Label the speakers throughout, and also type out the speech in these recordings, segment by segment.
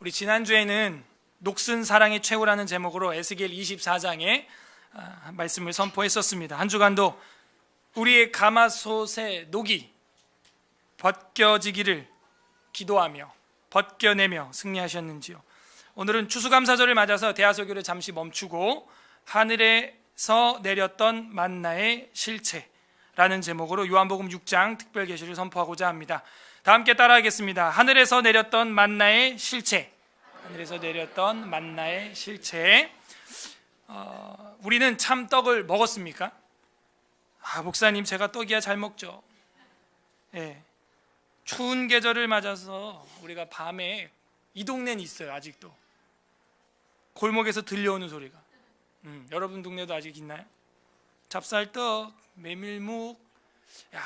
Speaker 1: 우리 지난주에는 녹슨 사랑의 최후라는 제목으로 에스겔 24장의 말씀을 선포했었습니다. 한 주간도 우리의 가마솥의 녹이 벗겨지기를 기도하며 벗겨내며 승리하셨는지요. 오늘은 추수감사절을 맞아서 대하설교를 잠시 멈추고 하늘에서 내렸던 만나의 실체라는 제목으로 요한복음 6장 특별계시를 선포하고자 합니다. 다 함께 따라하겠습니다. 하늘에서 내렸던 만나의 실체. 하늘에서 내렸던 만나의 실체. 우리는 참 떡을 먹었습니까? 목사님, 제가 떡이야 잘 먹죠. 예. 추운 계절을 맞아서 우리가 밤에 이 동네는 있어요. 아직도 골목에서 들려오는 소리가. 여러분 동네도 아직 있나요? 찹쌀떡, 메밀묵.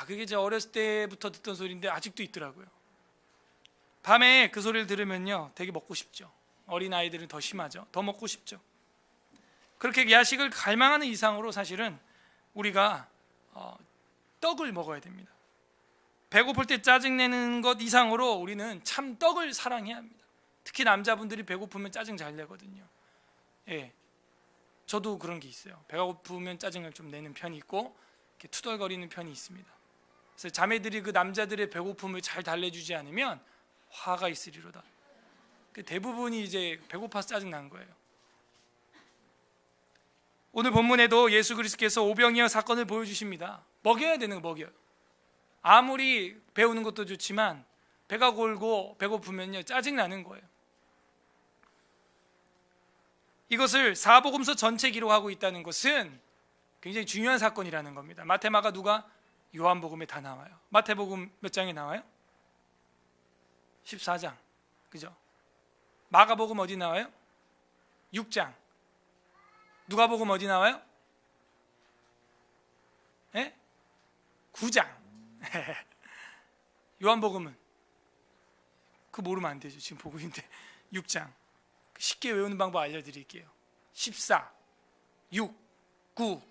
Speaker 1: 그게 제 어렸을 때부터 듣던 소리인데 아직도 있더라고요. 밤에 그 소리를 들으면요 되게 먹고 싶죠. 어린아이들은 더 심하죠. 더 먹고 싶죠. 그렇게 야식을 갈망하는 이상으로 사실은 우리가 떡을 먹어야 됩니다. 배고플 때 짜증내는 것 이상으로 우리는 참 떡을 사랑해야 합니다. 특히 남자분들이 배고프면 짜증 잘 내거든요. 예, 저도 그런 게 있어요. 배가 고프면 짜증을 좀 내는 편이 있고 이렇게 투덜거리는 편이 있습니다. 그래서 자매들이 그 남자들의 배고픔을 잘 달래주지 않으면 화가 있으리로다. 대부분이 이제 배고파서 짜증 난 거예요. 오늘 본문에도 예수 그리스도께서 오병이어 사건을 보여주십니다. 먹여야 되는 거 먹여요. 아무리 배우는 것도 좋지만 배가 골고 배고프면요 짜증 나는 거예요. 이것을 사복음서 전체 기록하고 있다는 것은 굉장히 중요한 사건이라는 겁니다. 마태, 마가, 누가, 요한복음에 다 나와요. 마태복음 몇 장에 나와요? 14장. 그죠? 마가복음 어디 나와요? 6장. 누가복음 어디 나와요? 9장. 요한복음은 그거 모르면 안 되죠. 지금 보고 있는데 6장. 쉽게 외우는 방법 알려드릴게요. 14, 6, 9,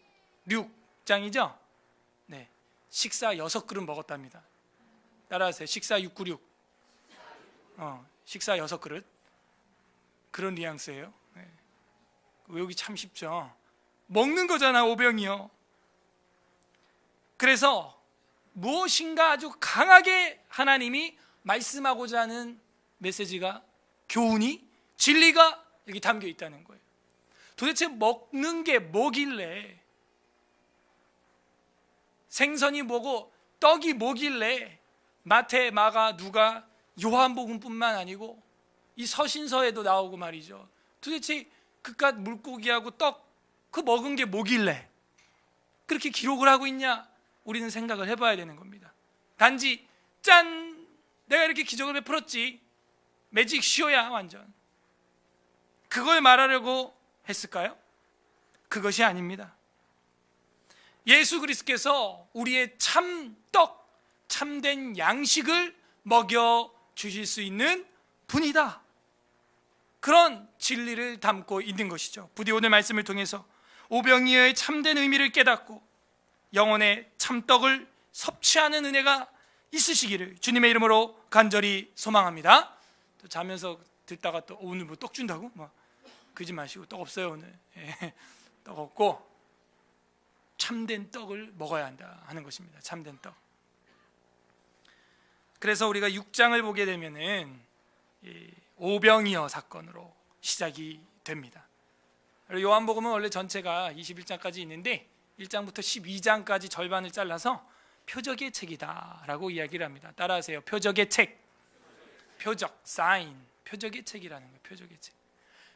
Speaker 1: 6장이죠? 네, 식사 6그릇 먹었답니다. 따라하세요. 식사 696. 식사 6그릇. 그런 뉘앙스예요. 네. 외우기 참 쉽죠. 먹는 거잖아, 오병이요. 그래서 무엇인가 아주 강하게 하나님이 말씀하고자 하는 메시지가, 교훈이, 진리가 여기 담겨 있다는 거예요. 도대체 먹는 게 뭐길래, 생선이 뭐고 떡이 뭐길래 마태, 마가, 누가, 요한복음뿐만 아니고 이 서신서에도 나오고 말이죠. 도대체 그깟 물고기하고 떡, 그 먹은 게 뭐길래 그렇게 기록을 하고 있냐? 우리는 생각을 해봐야 되는 겁니다. 단지 짠! 내가 이렇게 기적을 베풀었지, 매직 쇼야 완전, 그걸 말하려고 했을까요? 그것이 아닙니다. 예수 그리스도께서 우리의 참떡, 참된 양식을 먹여 주실 수 있는 분이다. 그런 진리를 담고 있는 것이죠. 부디 오늘 말씀을 통해서 오병이어의 참된 의미를 깨닫고 영혼의 참떡을 섭취하는 은혜가 있으시기를 주님의 이름으로 간절히 소망합니다. 또 자면서 듣다가 또 오늘 뭐 떡 준다고? 그러지 마시고, 떡 없어요 오늘. 떡 없고 참된 떡을 먹어야 한다 하는 것입니다. 참된 떡. 그래서 우리가 6장을 보게 되면은 오병이어 사건으로 시작이 됩니다. 요한복음은 원래 전체가 21장까지 있는데 1장부터 12장까지 절반을 잘라서 표적의 책이다라고 이야기를 합니다. 따라하세요. 표적의 책. 표적, 사인, 표적의 책이라는 거예요. 표적의 책.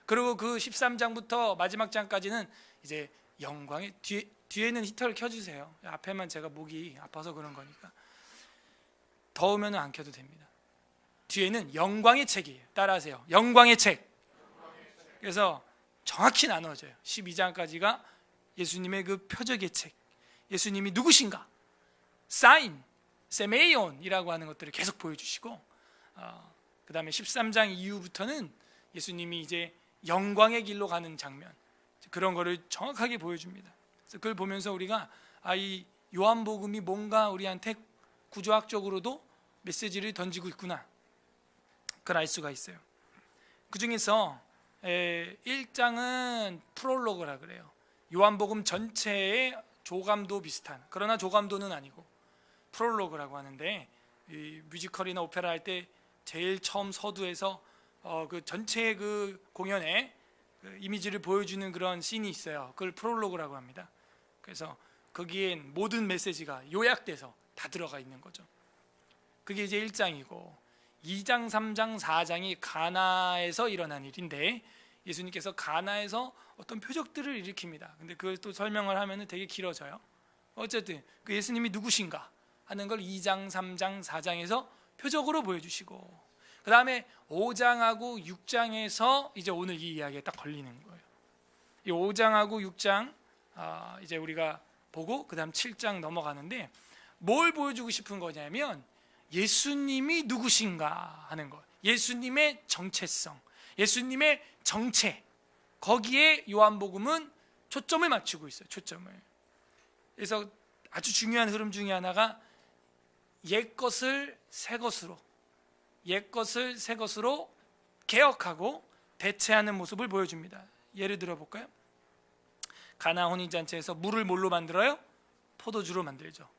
Speaker 1: 그리고 그 13장부터 마지막 장까지는 이제 영광의, 뒤에는 히터를 켜주세요. 앞에만 제가 목이 아파서 그런 거니까. 더우면 안 켜도 됩니다. 뒤에는 영광의 책이에요. 따라하세요. 영광의 책. 그래서 정확히 나눠져요. 12장까지가 예수님의 그 표적의 책, 예수님이 누구신가, 사인, 세메이온이라고 하는 것들을 계속 보여주시고, 그 다음에 13장 이후부터는 예수님이 이제 영광의 길로 가는 장면, 그런 거를 정확하게 보여줍니다. 그래서 그걸 보면서 우리가 이 요한복음이 뭔가 우리한테 구조학적으로도 메시지를 던지고 있구나, 그걸 알 수가 있어요. 그 중에서 1장은 프롤로그라 그래요. 요한복음 전체의 조감도 비슷한, 그러나 조감도는 아니고 프롤로그라고 하는데, 이 뮤지컬이나 오페라 할 때 제일 처음 서두에서 그 전체의 그 공연의 그 이미지를 보여주는 그런 씬이 있어요. 그걸 프롤로그라고 합니다. 그래서 거기엔 모든 메시지가 요약돼서 다 들어가 있는 거죠. 그게 이제 1장이고, 2장, 3장, 4장이 가나에서 일어난 일인데, 예수님께서 가나에서 어떤 표적들을 일으킵니다. 근데 그걸 또 설명을 하면 되게 길어져요. 어쨌든 그 예수님이 누구신가 하는 걸 2장, 3장, 4장에서 표적으로 보여주시고, 그 다음에 5장하고 6장에서 이제 오늘 이 이야기에 딱 걸리는 거예요. 이 5장하고 6장 이제 우리가 보고 그 다음 7장 넘어가는데, 뭘 보여주고 싶은 거냐면 예수님이 누구신가 하는 거, 예수님의 정체성, 예수님의 정체, 거기에 요한복음은 초점을 맞추고 있어요. 초점을. 그래서 아주 중요한 흐름 중에 하나가 옛것을 새것으로, 옛것을 새것으로 개혁하고 대체하는 모습을 보여줍니다. 예를 들어 볼까요? 가나 혼인잔치에서 물을 뭘로 만들어요? 포도주로 만들죠.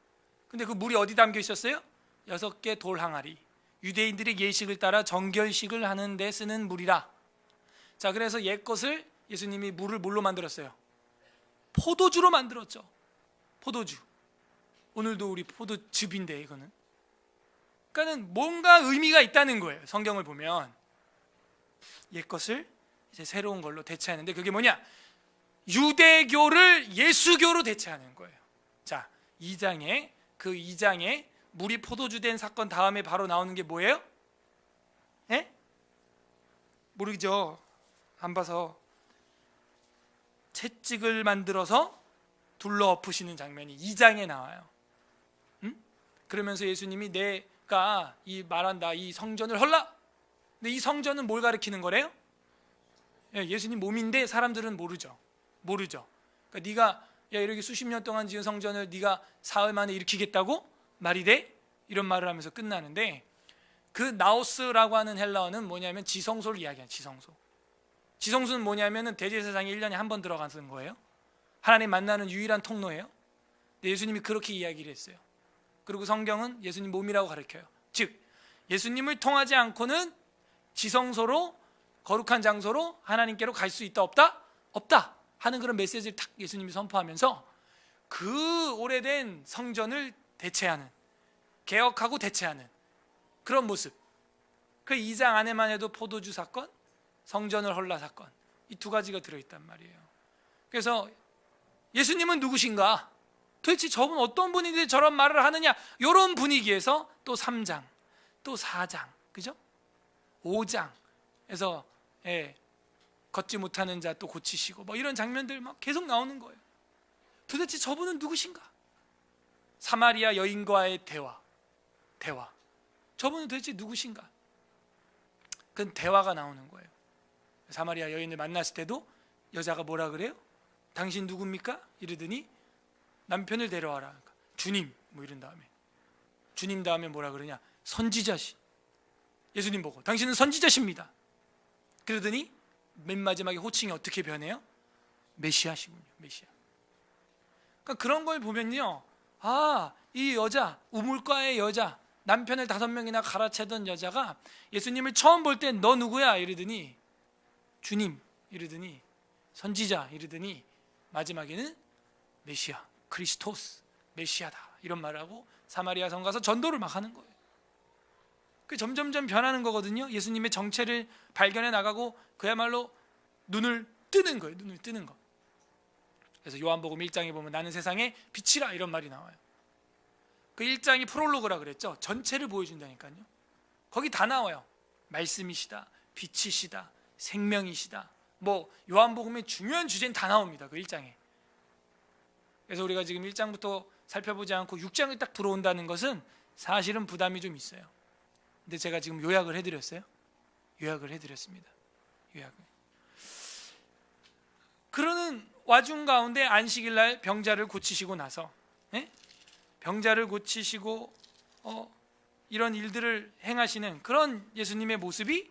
Speaker 1: 근데 그 물이 어디 담겨 있었어요? 6개 돌 항아리, 유대인들의 예식을 따라 정결식을 하는 데 쓰는 물이라. 자, 그래서 옛것을 예수님이 물을 뭘로 만들었어요? 포도주로 만들었죠. 포도주. 오늘도 우리 포도즙인데, 이거는 그러니까는 뭔가 의미가 있다는 거예요. 성경을 보면 옛것을 이제 새로운 걸로 대체하는데, 그게 뭐냐? 유대교를 예수교로 대체하는 거예요. 자, 2장에 물이 포도주 된 사건 다음에 바로 나오는 게 뭐예요? 예? 모르죠? 안 봐서. 채찍을 만들어서 둘러 엎으시는 장면이 2장에 나와요. 그러면서 예수님이 내가 이 말한다, 이 성전을 헐라. 근데 이 성전은 뭘 가리키는 거래요? 예수님 몸인데 사람들은 모르죠. 그러니까 네가 이렇게 수십 년 동안 지은 성전을 네가 사흘 만에 일으키겠다고 말이 돼? 이런 말을 하면서 끝나는데, 그 나오스라고 하는 헬라어는 뭐냐면 지성소를 이야기해요. 지성소는 뭐냐면 대제사장이 1년에 한 번 들어가는 거예요. 하나님 만나는 유일한 통로예요. 근데 예수님이 그렇게 이야기를 했어요. 그리고 성경은 예수님 몸이라고 가르쳐요. 즉 예수님을 통하지 않고는 지성소로, 거룩한 장소로 하나님께로 갈 수 있다 없다? 없다 하는 그런 메시지를 딱 예수님이 선포하면서 그 오래된 성전을 대체하는, 개혁하고 대체하는 그런 모습. 그 2장 안에만 해도 포도주 사건, 성전을 헐라 사건, 이 두 가지가 들어있단 말이에요. 그래서 예수님은 누구신가? 도대체 저분 어떤 분인데 저런 말을 하느냐? 이런 분위기에서 또 3장, 또 4장, 그죠? 5장에서 걷지 못하는 자 또 고치시고 뭐 이런 장면들 막 계속 나오는 거예요. 도대체 저분은 누구신가? 사마리아 여인과의 대화. 저분은 도대체 누구신가? 그건 대화가 나오는 거예요. 사마리아 여인을 만났을 때도 여자가 뭐라 그래요? 당신 누굽니까? 이러더니 남편을 데려와라. 그러니까 주님 뭐 이런 다음에, 주님 다음에 뭐라 그러냐? 선지자시. 예수님 보고 당신은 선지자십니다. 그러더니 맨 마지막에 호칭이 어떻게 변해요? 메시아시군요. 메시아. 그러니까 그런 걸 보면요, 이 여자, 우물가의 여자, 남편을 5명이나 갈아채던 여자가 예수님을 처음 볼 때 너 누구야? 이러더니 주님 이러더니 선지자 이러더니 마지막에는 메시아, 크리스토스, 메시아다 이런 말을 하고 사마리아 성 가서 전도를 막 하는 거예요. 그 점점점 변하는 거거든요. 예수님의 정체를 발견해 나가고 그야말로 눈을 뜨는 거예요. 눈을 뜨는 거. 그래서 요한복음 1장에 보면 나는 세상의 빛이라 이런 말이 나와요. 그 1장이 프롤로그라 그랬죠. 전체를 보여준다니까요. 거기 다 나와요. 말씀이시다, 빛이시다, 생명이시다. 뭐 요한복음의 중요한 주제는 다 나옵니다. 그 1장에. 그래서 우리가 지금 1장부터 살펴보지 않고 6장에 딱 들어온다는 것은 사실은 부담이 좀 있어요. 근데 제가 지금 요약을 해드렸어요. 요약을 해드렸습니다. 요약을. 그러는 와중 가운데 안식일 날 병자를 고치시고 나서, 병자를 고치시고 이런 일들을 행하시는 그런 예수님의 모습이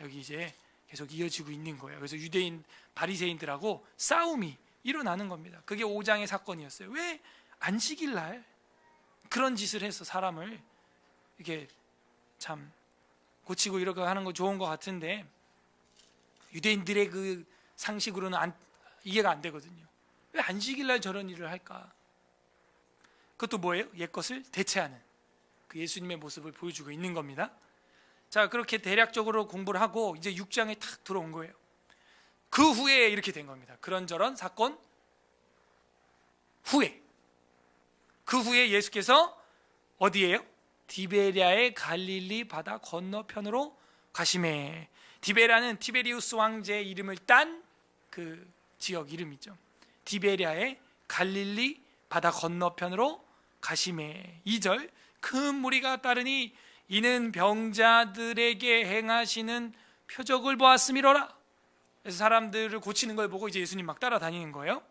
Speaker 1: 여기 이제 계속 이어지고 있는 거예요. 그래서 유대인 바리새인들하고 싸움이 일어나는 겁니다. 그게 5장의 사건이었어요. 왜 안식일 날 그런 짓을 해서 사람을 이렇게 참 고치고 이렇게 하는 거 좋은 것 같은데 유대인들의 그 상식으로는 이해가 안 되거든요. 왜 안식일 날 저런 일을 할까? 그것도 뭐예요? 옛것을 대체하는 그 예수님의 모습을 보여주고 있는 겁니다. 자, 그렇게 대략적으로 공부를 하고 이제 6장에 탁 들어온 거예요. 그 후에 이렇게 된 겁니다. 그런저런 사건 후에, 그 후에 예수께서 어디예요? 디베랴의 갈릴리 바다 건너편으로 가시매. 디베랴는 티베리우스 왕제의 이름을 딴 그 지역 이름이죠. 디베랴의 갈릴리 바다 건너편으로 가시매. 2절, 큰 무리가 따르니 이는 병자들에게 행하시는 표적을 보았음이로라. 그래서 사람들을 고치는 걸 보고 이제 예수님 막 따라다니는 거예요.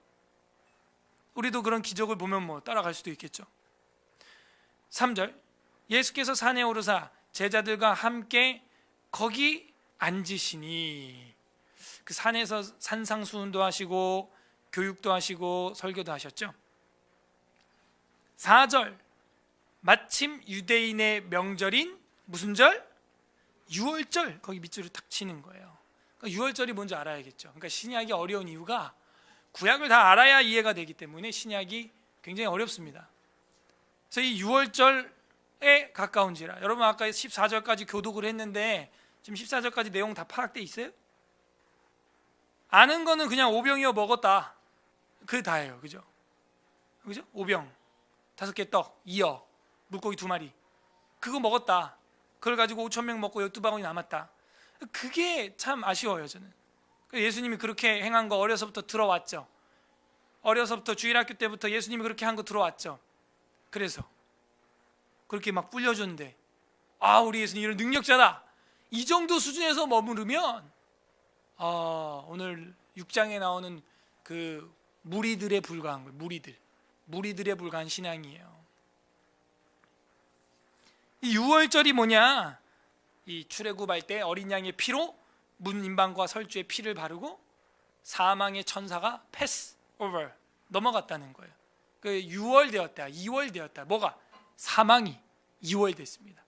Speaker 1: 우리도 그런 기적을 보면 뭐 따라갈 수도 있겠죠. 3절, 예수께서 산에 오르사 제자들과 함께 거기 앉으시니. 그 산에서 산상수훈도 하시고 교육도 하시고 설교도 하셨죠. 4절, 마침 유대인의 명절인 무슨 절? 유월절. 거기 밑줄을 탁 치는 거예요. 그러니까 유월절이 뭔지 알아야겠죠. 그러니까 신약이 어려운 이유가 구약을 다 알아야 이해가 되기 때문에 신약이 굉장히 어렵습니다. 그래서 이 유월절에 가까운지라. 여러분 아까 14절까지 교독을 했는데 지금 14절까지 내용 다 파악돼 있어요? 아는 거는 그냥 오병이어 먹었다, 그게 다예요. 그죠? 오병 5개 떡 2어 물고기 2마리 그거 먹었다. 그걸 가지고 5,000명 먹고 12바구니 남았다. 그게 참 아쉬워요. 저는 예수님이 그렇게 행한 거 어려서부터 들어왔죠. 어려서부터 주일학교 때부터 예수님이 그렇게 한 거 들어왔죠. 그래서 그렇게 막 불려줬는데 우리 예수님 이런 능력자다, 이 정도 수준에서 머무르면 오늘 6장에 나오는 그 무리들에 불과한 거예요. 무리들에 불과한 신앙이에요. 이 유월절이 뭐냐? 이 출애굽할 때 어린 양의 피로 문 임방과 설주에 피를 바르고 사망의 천사가 패스 오버 넘어갔다는 거예요. 그 6월 되었다, 2월 되었다. 뭐가? 사망이 2월 됐습니다.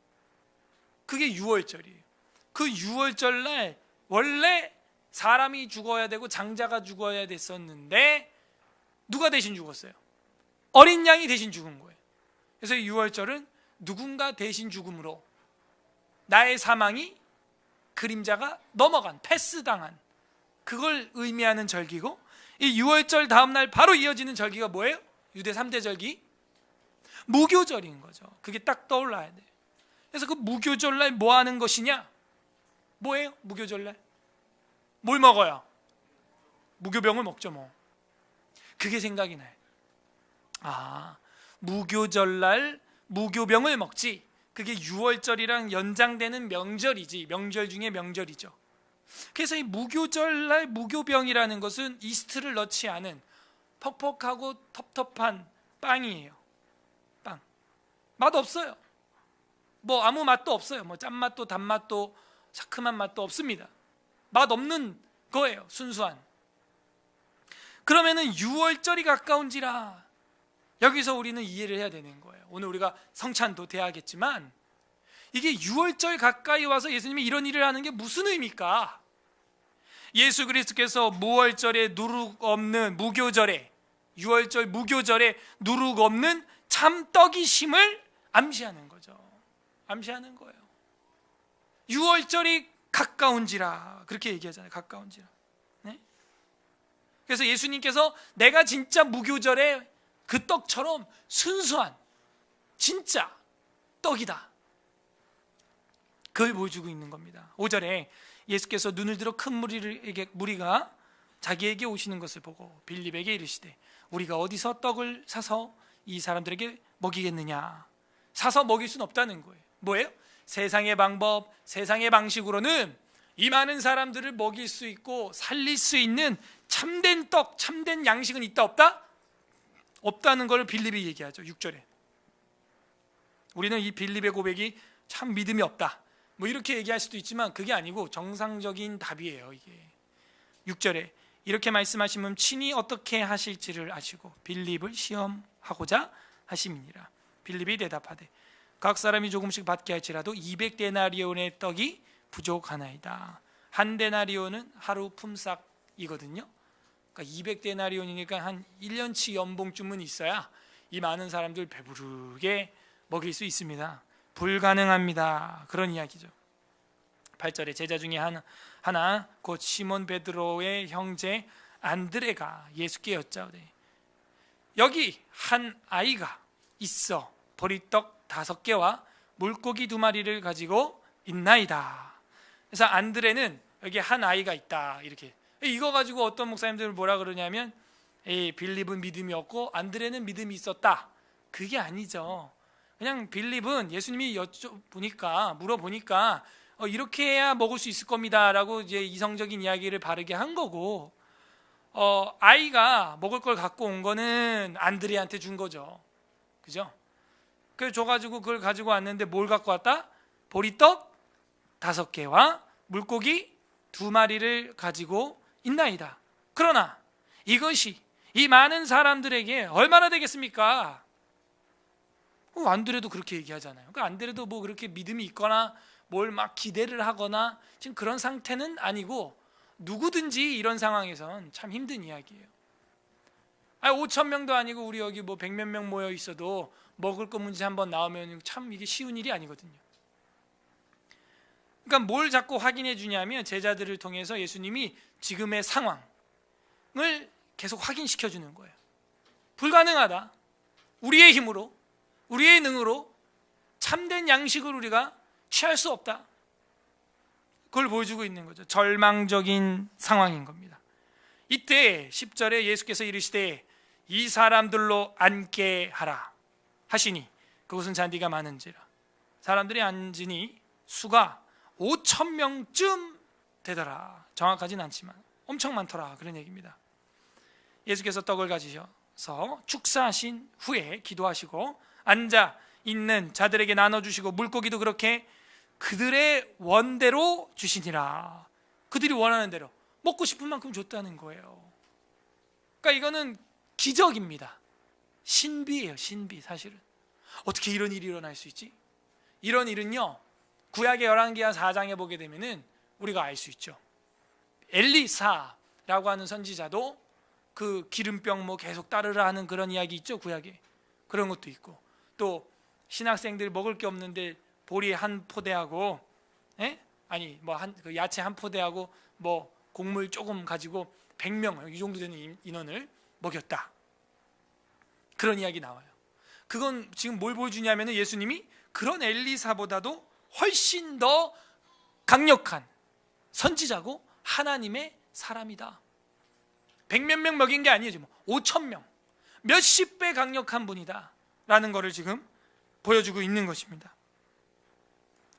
Speaker 1: 그게 6월절이에요. 그 6월절 날 원래 사람이 죽어야 되고 장자가 죽어야 됐었는데 누가 대신 죽었어요? 어린 양이 대신 죽은 거예요. 그래서 6월절은 누군가 대신 죽음으로 나의 사망이 그림자가 넘어간, 패스당한, 그걸 의미하는 절기고, 이 6월절 다음날 바로 이어지는 절기가 뭐예요? 유대 3대 절기 무교절인 거죠. 그게 딱 떠올라야 돼요. 그래서 그 무교절날 뭐 하는 것이냐? 뭐예요? 무교절날 뭘 먹어요? 무교병을 먹죠. 뭐 그게 생각이 나요. 무교절날 무교병을 먹지. 그게 6월절이랑 연장되는 명절이지, 명절 중에 명절이죠. 그래서 이 무교절날 무교병이라는 것은 이스트를 넣지 않은 퍽퍽하고 텁텁한 빵이에요. 빵. 맛 없어요. 뭐 아무 맛도 없어요. 뭐 짠맛도 단맛도 상큼한 맛도 없습니다. 맛 없는 거예요. 순수한. 그러면은 6월절이 가까운지라 여기서 우리는 이해를 해야 되는 거예요. 오늘 우리가 성찬도 돼야겠지만 이게 6월절 가까이 와서 예수님이 이런 일을 하는 게 무슨 의미입니까? 예수 그리스도께서 무월절에 누룩 없는 무교절에, 6월절 무교절에 누룩 없는 참떡이심을 암시하는 거죠. 암시하는 거예요. 6월절이 가까운지라 그렇게 얘기하잖아요. 가까운지라. 네? 그래서 예수님께서 내가 진짜 무교절에 그 떡처럼 순수한 진짜 떡이다, 그걸 보여주고 있는 겁니다. 5절에 예수께서 눈을 들어 큰 무리가 자기에게 오시는 것을 보고 빌립에게 이르시되 우리가 어디서 떡을 사서 이 사람들에게 먹이겠느냐. 사서 먹일 수는 없다는 거예요. 뭐예요? 세상의 방법, 세상의 방식으로는 이 많은 사람들을 먹일 수 있고 살릴 수 있는 참된 떡, 참된 양식은 있다 없다? 없다는 걸 빌립이 얘기하죠. 6절에 우리는 이 빌립의 고백이 참 믿음이 없다, 뭐 이렇게 얘기할 수도 있지만 그게 아니고 정상적인 답이에요. 이게 6절에 이렇게 말씀하시면 친히 어떻게 하실지를 아시고 빌립을 시험하고자 하심이니라. 빌립이 대답하되 각 사람이 조금씩 받게 할지라도 200데나리온의 떡이 부족하나이다. 한 데나리온은 하루 품삯이거든요. 그러니까 200데나리온이니까 한 1년치 연봉쯤은 있어야 이 많은 사람들 배부르게 먹일 수 있습니다. 불가능합니다. 그런 이야기죠. 8절에 제자 중에 하나 곧 시몬 베드로의 형제 안드레가 예수께 여짜오되 여기 한 아이가 있어 보리떡 5개와 물고기 2마리를 가지고 있나이다. 그래서 안드레는 여기 한 아이가 있다 이렇게. 이거 가지고 어떤 목사님들은 뭐라 그러냐면 빌립은 믿음이 없고 안드레는 믿음이 있었다. 그게 아니죠. 그냥 빌립은 예수님이 물어보니까 이렇게 해야 먹을 수 있을 겁니다 라고 이제 이성적인 이야기를 바르게 한 거고, 아이가 먹을 걸 갖고 온 거는 안드레한테 준 거죠. 그죠? 그래서 줘가지고 그걸 가지고 왔는데 뭘 갖고 왔다? 보리떡 5개와 물고기 2마리를 가지고 있나이다. 그러나 이것이 이 많은 사람들에게 얼마나 되겠습니까? 안드레도 그렇게 얘기하잖아요. 그러니까 안드레도 뭐 그렇게 믿음이 있거나 뭘 막 기대를 하거나 지금 그런 상태는 아니고, 누구든지 이런 상황에선 참 힘든 이야기예요. 5,000명도 아니고 우리 여기 뭐 100몇 명 모여 있어도 먹을 거 문제 한번 나오면 참 이게 쉬운 일이 아니거든요. 그러니까 뭘 자꾸 확인해 주냐면 제자들을 통해서 예수님이 지금의 상황을 계속 확인시켜 주는 거예요. 불가능하다. 우리의 힘으로, 우리의 능으로 참된 양식을 우리가 취할 수 없다. 그걸 보여주고 있는 거죠. 절망적인 상황인 겁니다. 이때 10절에 예수께서 이르시되 이 사람들로 앉게 하라 하시니 그곳은 잔디가 많은지라. 사람들이 앉으니 수가 5,000명쯤 되더라. 정확하진 않지만 엄청 많더라 그런 얘기입니다. 예수께서 떡을 가지셔서 축사하신 후에 기도하시고 앉아 있는 자들에게 나눠주시고 물고기도 그렇게 그들의 원대로 주시니라. 그들이 원하는 대로 먹고 싶은 만큼 줬다는 거예요. 그러니까 이거는 기적입니다. 신비예요. 신비. 사실은 어떻게 이런 일이 일어날 수 있지? 이런 일은요 구약의 열왕기하 4장에 보게 되면은 우리가 알 수 있죠. 엘리사라고 하는 선지자도 그 기름병 뭐 계속 따르라 하는 그런 이야기 있죠. 구약에 그런 것도 있고, 또 신학생들 먹을 게 없는데 보리 한 포대하고 그 야채 한 포대하고 뭐 곡물 조금 가지고 100명 이 정도 되는 인원을 먹였다. 그런 이야기 나와요. 그건 지금 뭘 보여주냐면 예수님이 그런 엘리사보다도 훨씬 더 강력한 선지자고 하나님의 사람이다. 100몇 명 먹인 게 아니에요. 5,000명 몇십 배 강력한 분이다 라는 것을 지금 보여주고 있는 것입니다.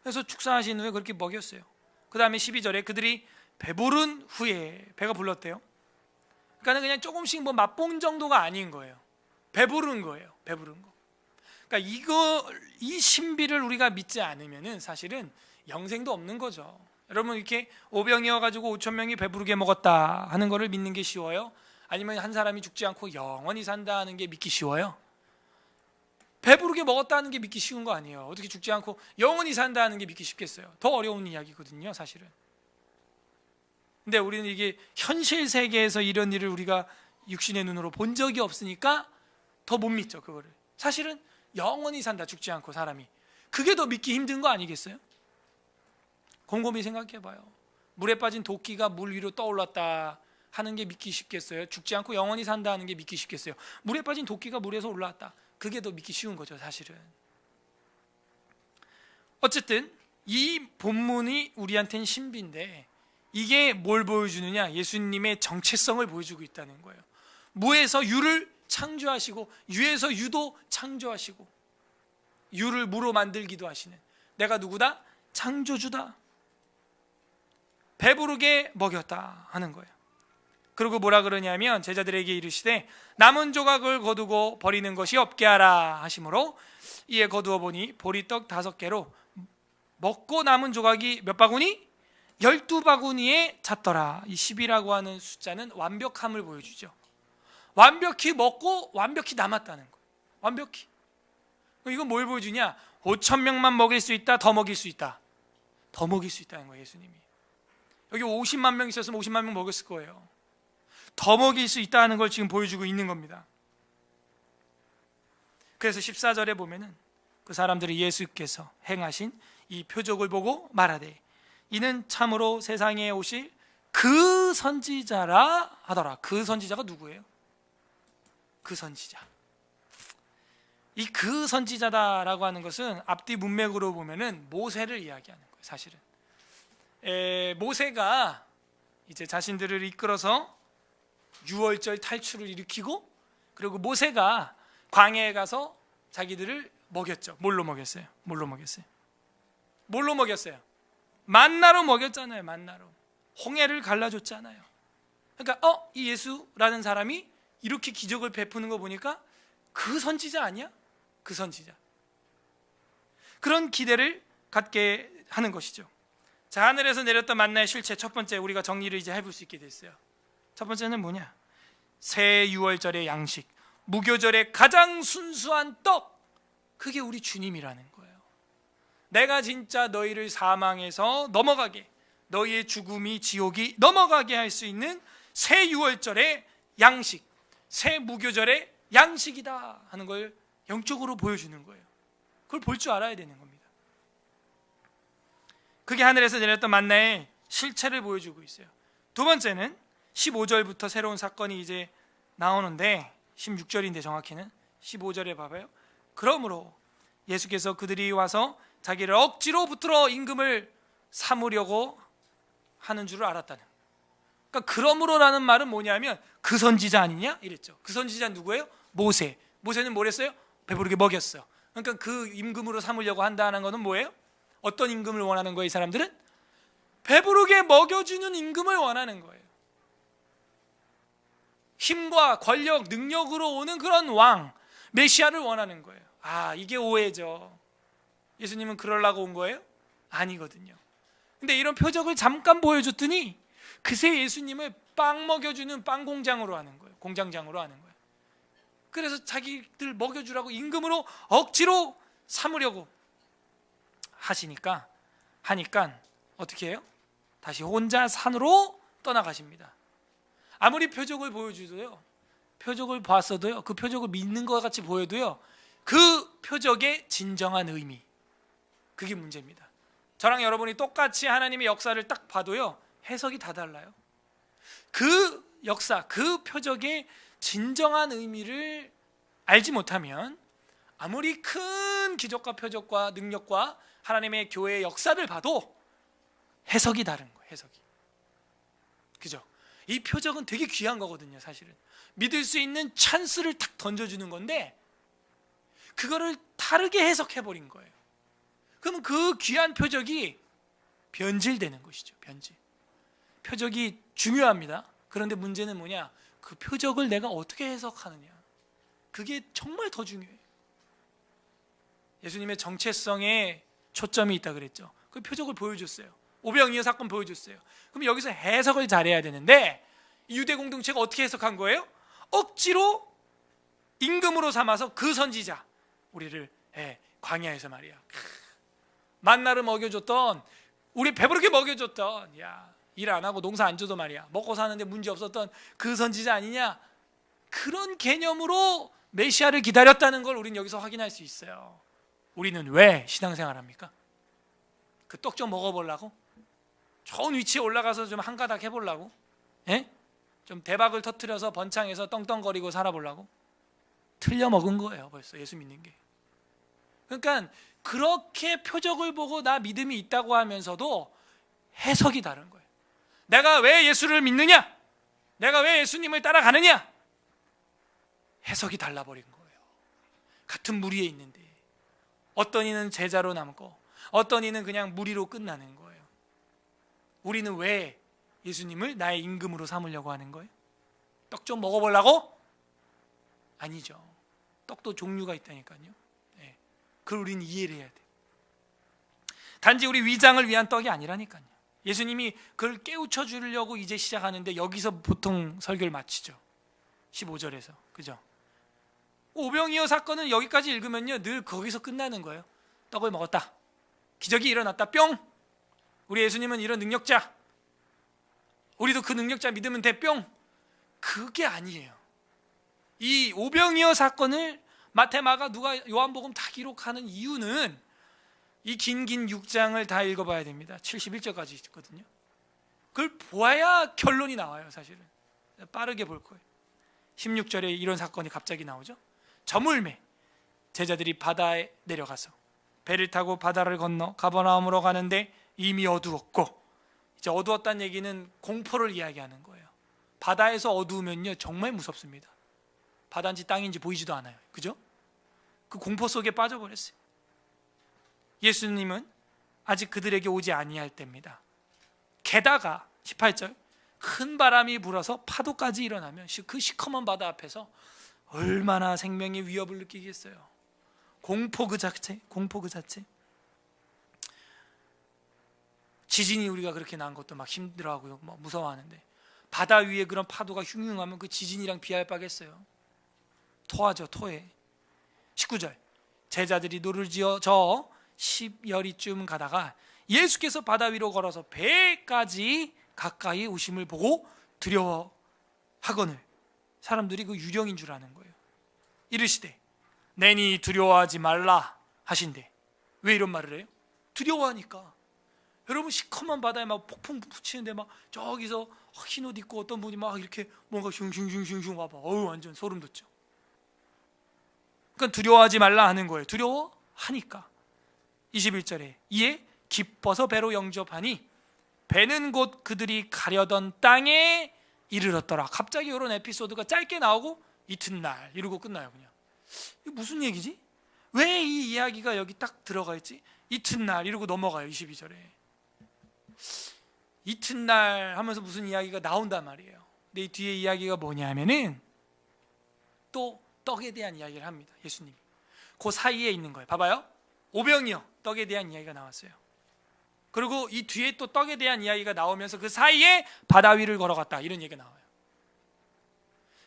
Speaker 1: 그래서 축사하신 후에 그렇게 먹였어요. 그 다음에 12절에 그들이 배부른 후에 배가 불렀대요. 그러니까 그냥 조금씩 뭐 맛본 정도가 아닌 거예요. 배부른 거예요. 배부른 거. 그러니까 이 신비를 우리가 믿지 않으면은 사실은 영생도 없는 거죠. 여러분 이렇게 오병이어가지고 5,000명이 배부르게 먹었다 하는 거를 믿는 게 쉬워요? 아니면 한 사람이 죽지 않고 영원히 산다 하는 게 믿기 쉬워요? 배부르게 먹었다는 게 믿기 쉬운 거 아니에요. 어떻게 죽지 않고 영원히 산다는 게 믿기 쉽겠어요? 더 어려운 이야기거든요 사실은. 근데 우리는 이게 현실 세계에서 이런 일을 우리가 육신의 눈으로 본 적이 없으니까 더 못 믿죠. 그거를 사실은 영원히 산다, 죽지 않고 사람이, 그게 더 믿기 힘든 거 아니겠어요? 곰곰이 생각해봐요. 물에 빠진 도끼가 물 위로 떠올랐다 하는 게 믿기 쉽겠어요? 죽지 않고 영원히 산다 하는 게 믿기 쉽겠어요? 물에 빠진 도끼가 물에서 올라왔다, 그게 더 믿기 쉬운 거죠 사실은. 어쨌든 이 본문이 우리한테는 신비인데 이게 뭘 보여주느냐? 예수님의 정체성을 보여주고 있다는 거예요. 무에서 유를 창조하시고 유에서 유도 창조하시고 유를 무로 만들기도 하시는 내가 누구다? 창조주다. 배부르게 먹였다 하는 거예요. 그리고 뭐라 그러냐면 제자들에게 이르시되 남은 조각을 거두고 버리는 것이 없게 하라 하심으로 이에 거두어 보니 보리떡 5개로 먹고 남은 조각이 몇 바구니? 12바구니에 찼더라. 이 10이라고 하는 숫자는 완벽함을 보여주죠. 완벽히 먹고 완벽히 남았다는 거예요. 완벽히. 이건 뭘 보여주냐? 5,000명만 먹일 수 있다, 더 먹일 수 있다. 더 먹일 수 있다는 거예요, 예수님이. 여기 50만 명 있었으면 50만 명 먹였을 거예요. 더 먹일 수 있다는 걸 지금 보여주고 있는 겁니다. 그래서 14절에 보면은 그 사람들이 예수께서 행하신 이 표적을 보고 말하되 이는 참으로 세상에 오실 그 선지자라 하더라. 그 선지자가 누구예요? 그 선지자. 이 그 선지자다라고 하는 것은 앞뒤 문맥으로 보면은 모세를 이야기하는 거예요. 사실은 모세가 이제 자신들을 이끌어서 유월절 탈출을 일으키고, 그리고 모세가 광야에 가서 자기들을 먹였죠. 뭘로 먹였어요? 뭘로 먹였어요? 만나로 먹였잖아요. 만나로. 홍해를 갈라줬잖아요. 그러니까 이 예수라는 사람이 이렇게 기적을 베푸는 거 보니까 그 선지자 아니야? 그 선지자. 그런 기대를 갖게 하는 것이죠. 자, 하늘에서 내렸던 만나의 실체, 첫 번째 우리가 정리를 이제 해볼 수 있게 됐어요. 첫 번째는 뭐냐? 새 유월절의 양식, 무교절의 가장 순수한 떡, 그게 우리 주님이라는 거예요. 내가 진짜 너희를 사망에서 넘어가게, 너희의 죽음이 지옥이 넘어가게 할 수 있는 새 유월절의 양식, 새 무교절의 양식이다 하는 걸 영적으로 보여주는 거예요. 그걸 볼 줄 알아야 되는 겁니다. 그게 하늘에서 내렸던 만나의 실체를 보여주고 있어요. 두 번째는 15절부터 새로운 사건이 이제 나오는데, 16절인데 정확히는 15절에 봐봐요. 그러므로 예수께서 그들이 와서 자기를 억지로 붙들어 임금을 삼으려고 하는 줄을 알았다는. 그러니까 그러므로라는 말은 뭐냐면 그 선지자 아니냐 이랬죠. 그 선지자 누구예요? 모세. 모세는 뭐랬어요? 배부르게 먹였어. 그러니까 그 임금으로 삼으려고 한다는 것은 뭐예요? 어떤 임금을 원하는 거예요? 이 사람들은 배부르게 먹여주는 임금을 원하는 거예요. 힘과 권력, 능력으로 오는 그런 왕, 메시아를 원하는 거예요. 이게 오해죠. 예수님은 그러려고 온 거예요? 아니거든요. 근데 이런 표적을 잠깐 보여줬더니 그새 예수님을 빵 먹여주는 빵 공장으로 하는 거예요. 공장장으로 하는 거예요. 그래서 자기들 먹여주라고 임금으로 억지로 삼으려고 하니까 어떻게 해요? 다시 혼자 산으로 떠나가십니다. 아무리 표적을 보여주도요, 표적을 봤어도요, 그 표적을 믿는 것 같이 보여도요, 그 표적의 진정한 의미, 그게 문제입니다. 저랑 여러분이 똑같이 하나님의 역사를 딱 봐도요, 해석이 다 달라요. 그 역사, 그 표적의 진정한 의미를 알지 못하면 아무리 큰 기적과 표적과 능력과 하나님의 교회의 역사를 봐도 해석이 다른 거예요. 해석이. 그죠? 이 표적은 되게 귀한 거거든요. 사실은 믿을 수 있는 찬스를 탁 던져주는 건데 그거를 다르게 해석해버린 거예요. 그러면 그 귀한 표적이 변질되는 것이죠. 변질. 표적이 중요합니다. 그런데 문제는 뭐냐? 그 표적을 내가 어떻게 해석하느냐. 그게 정말 더 중요해요. 예수님의 정체성에 초점이 있다 그랬죠. 그 표적을 보여줬어요. 오병이어 사건 보여줬어요. 그럼 여기서 해석을 잘해야 되는데 유대 공동체가 어떻게 해석한 거예요? 억지로 임금으로 삼아서 그 선지자, 우리를 광야에서 말이야 만나를 먹여줬던, 우리 배부르게 먹여줬던, 일 안 하고 농사 안 줘도 말이야 먹고 사는데 문제 없었던 그 선지자 아니냐, 그런 개념으로 메시아를 기다렸다는 걸 우리는 여기서 확인할 수 있어요. 우리는 왜 신앙생활 합니까? 그 떡 좀 먹어보려고? 좋은 위치에 올라가서 좀 한가닥 해보려고? 좀 대박을 터뜨려서 번창해서 떵떵거리고 살아보려고? 틀려 먹은 거예요. 벌써 예수 믿는 게. 그러니까 그렇게 표적을 보고 나 믿음이 있다고 하면서도 해석이 다른 거예요. 내가 왜 예수를 믿느냐? 내가 왜 예수님을 따라가느냐? 해석이 달라버린 거예요. 같은 무리에 있는데 어떤 이는 제자로 남고 어떤 이는 그냥 무리로 끝나는 거예요. 우리는 왜 예수님을 나의 임금으로 삼으려고 하는 거예요? 떡 좀 먹어보려고? 아니죠. 떡도 종류가 있다니까요. 그걸 우리는 이해를 해야 돼요. 단지 우리 위장을 위한 떡이 아니라니까요. 예수님이 그걸 깨우쳐 주려고 이제 시작하는데 여기서 보통 설교를 마치죠. 15절에서. 그죠? 오병이어 사건은 여기까지 읽으면요 늘 거기서 끝나는 거예요. 떡을 먹었다, 기적이 일어났다, 뿅. 우리 예수님은 이런 능력자, 우리도 그 능력자 믿으면 돼, 뿅. 그게 아니에요. 이 오병이어 사건을 마태, 마가, 누가, 요한복음 다 기록하는 이유는 이 긴 6장을 다 읽어봐야 됩니다. 71절까지 있거든요. 그걸 보아야 결론이 나와요. 사실은 빠르게 볼 거예요. 16절에 이런 사건이 갑자기 나오죠. 저물매 제자들이 바다에 내려가서 배를 타고 바다를 건너 가버나움으로 가는데 이미 어두웠고, 이제 어두웠다는 얘기는 공포를 이야기하는 거예요. 바다에서 어두우면요 정말 무섭습니다. 바다인지 땅인지 보이지도 않아요. 그죠? 그 공포 속에 빠져버렸어요. 예수님은 아직 그들에게 오지 아니할 때입니다. 게다가 18절, 큰 바람이 불어서 파도까지 일어나면 그 시커먼 바다 앞에서 얼마나 생명의 위협을 느끼겠어요. 공포 그 자체, 공포 그 자체. 지진이 우리가 그렇게 난 것도 막 힘들어하고요, 뭐 무서워하는데 바다 위에 그런 파도가 흉흉하면 그 지진이랑 비할 바겠어요. 토하죠, 토해. 19절, 제자들이 노를 지어 저 10여리쯤 가다가 예수께서 바다 위로 걸어서 배까지 가까이 오심을 보고 두려워하거늘, 사람들이 그 유령인 줄 아는 거예요. 이르시되 내니 두려워하지 말라 하신대. 왜 이런 말을 해요? 두려워하니까. 여러분 시커먼 바다에 막 폭풍 붙이는데 막 저기서 흰 옷 입고 어떤 분이 막 이렇게 뭔가 슝슝슝슝슝 와봐. 어우 완전 소름 돋죠. 그러니까 두려워하지 말라 하는 거예요. 두려워하니까. 21절에 이에 기뻐서 배로 영접하니 배는 곧 그들이 가려던 땅에 이르렀더라. 갑자기 이런 에피소드가 짧게 나오고 이튿날 이러고 끝나요. 그냥 이게 무슨 얘기지? 왜 이 이야기가 여기 딱 들어가 있지? 이튿날 이러고 넘어가요. 22절에 이튿날 하면서 무슨 이야기가 나온단 말이에요. 근데 이 뒤에 이야기가 뭐냐면은 또 떡에 대한 이야기를 합니다. 예수님이 그 사이에 있는 거예요. 봐봐요. 오병이어 떡에 대한 이야기가 나왔어요. 그리고 이 뒤에 또 떡에 대한 이야기가 나오면서 그 사이에 바다 위를 걸어갔다, 이런 얘기가 나와요.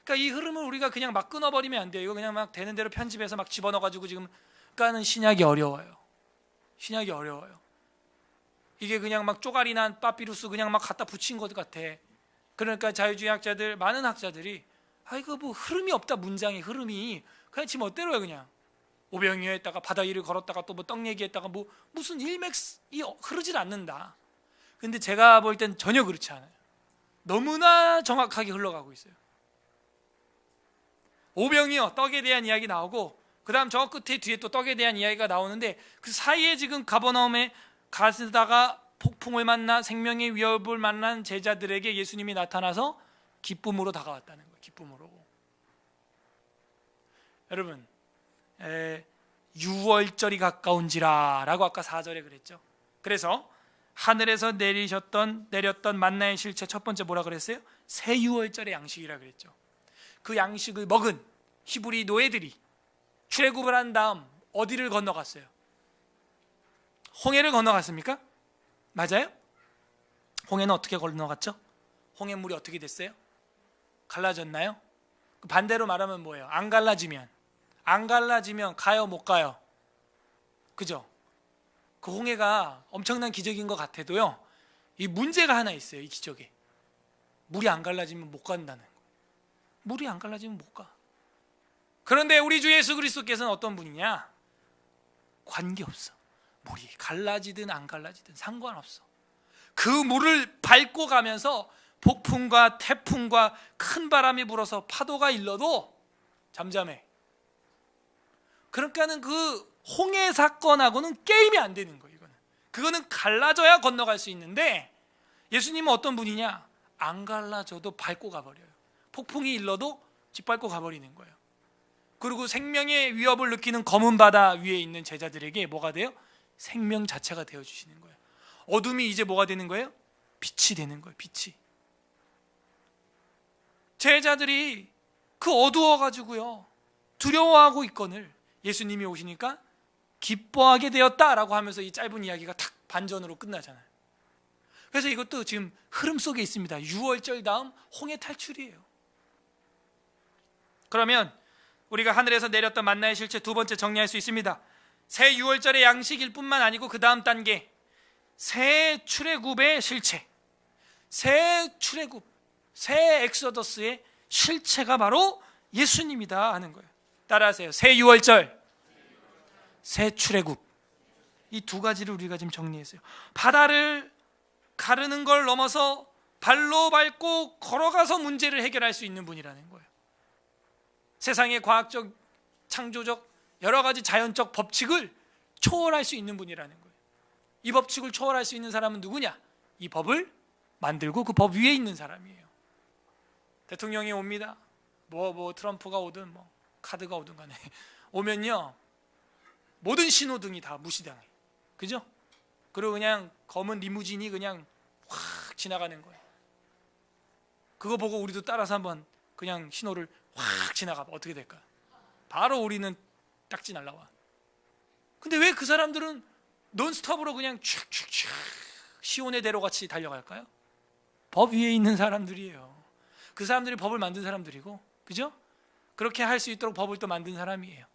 Speaker 1: 그러니까 이 흐름을 우리가 그냥 막 끊어버리면 안 돼요. 이거 그냥 막 되는 대로 편집해서 막 집어넣어가지고 지금 까는 신약이 어려워요. 신약이 어려워요. 이게 그냥 막 쪼가리 난 파피루스 그냥 막 갖다 붙인 것 같아. 그러니까 자유주의 학자들, 많은 학자들이 이거 뭐 흐름이 없다, 문장의 흐름이 그냥 지 멋대로요. 그냥 오병이어 했다가 바다 위를 걸었다가 또 뭐 떡 얘기했다가 뭐 무슨 일맥이 흐르질 않는다. 근데 제가 볼 땐 전혀 그렇지 않아요. 너무나 정확하게 흘러가고 있어요. 오병이어 떡에 대한 이야기 나오고, 그 다음 저 끝에 뒤에 또 떡에 대한 이야기가 나오는데, 그 사이에 지금 가버나움에 가다가 폭풍을 만나 생명의 위협을 만난 제자들에게 예수님이 나타나서 기쁨으로 다가왔다는 거예요. 기쁨으로. 여러분 6월절이 가까운지라 라고 아까 4절에 그랬죠. 그래서 하늘에서 내렸던 만나의 실체, 첫 번째 뭐라 그랬어요? 새 6월절의 양식이라 그랬죠. 그 양식을 먹은 히브리 노예들이 출애굽을 한 다음 어디를 건너갔어요? 홍해를 건너갔습니까? 맞아요? 홍해는 어떻게 건너갔죠? 홍해물이 어떻게 됐어요? 갈라졌나요? 반대로 말하면 뭐예요? 안 갈라지면 가요, 못 가요? 그죠? 그 홍해가 엄청난 기적인 것 같아도요, 이 문제가 하나 있어요. 이 기적에 물이 안 갈라지면 못 간다는 거예요. 물이 안 갈라지면 못 가. 그런데 우리 주 예수 그리스도께서는 어떤 분이냐? 관계없어. 물이 갈라지든 안 갈라지든 상관없어. 그 물을 밟고 가면서 폭풍과 태풍과 큰 바람이 불어서 파도가 일러도 잠잠해. 그러니까는 그 홍해 사건하고는 게임이 안 되는 거예요. 그거는 갈라져야 건너갈 수 있는데, 예수님은 어떤 분이냐? 안 갈라져도 밟고 가버려요. 폭풍이 일러도 짓밟고 가버리는 거예요. 그리고 생명의 위협을 느끼는 검은 바다 위에 있는 제자들에게 뭐가 돼요? 생명 자체가 되어주시는 거예요. 어둠이 이제 뭐가 되는 거예요? 빛이 되는 거예요. 빛이. 제자들이 그 어두워가지고요 두려워하고 있거늘 예수님이 오시니까 기뻐하게 되었다라고 하면서 이 짧은 이야기가 탁 반전으로 끝나잖아요. 그래서 이것도 지금 흐름 속에 있습니다. 유월절 다음 홍해 탈출이에요. 그러면 우리가 하늘에서 내렸던 만나의 실체 두 번째 정리할 수 있습니다. 새 유월절의 양식일 뿐만 아니고 그 다음 단계, 새 출애굽의 실체, 새 출애굽, 새 엑소더스의 실체가 바로 예수님이다 하는 거예요. 따라하세요. 새 유월절, 새 출애굽. 이 두 가지를 우리가 지금 정리했어요. 바다를 가르는 걸 넘어서 발로 밟고 걸어가서 문제를 해결할 수 있는 분이라는 거예요. 세상의 과학적, 창조적, 여러 가지 자연적 법칙을 초월할 수 있는 분이라는 거예요. 이 법칙을 초월할 수 있는 사람은 누구냐? 이 법을 만들고 그 법 위에 있는 사람이에요. 대통령이 옵니다. 트럼프가 오든 카드가 오든 간에 오면요, 모든 신호등이 다 무시당해요. 그죠? 그리고 그냥 검은 리무진이 그냥 확 지나가는 거예요. 그거 보고 우리도 따라서 한번 그냥 신호를 확 지나가봐. 어떻게 될까? 바로 우리는 딱지 날라와. 근데 왜 그 사람들은 논스톱으로 그냥 촥촥촥 시온의 대로 같이 달려갈까요? 법 위에 있는 사람들이에요. 그 사람들이 법을 만든 사람들이고, 그죠? 그렇게 할 수 있도록 법을 또 만든 사람이에요.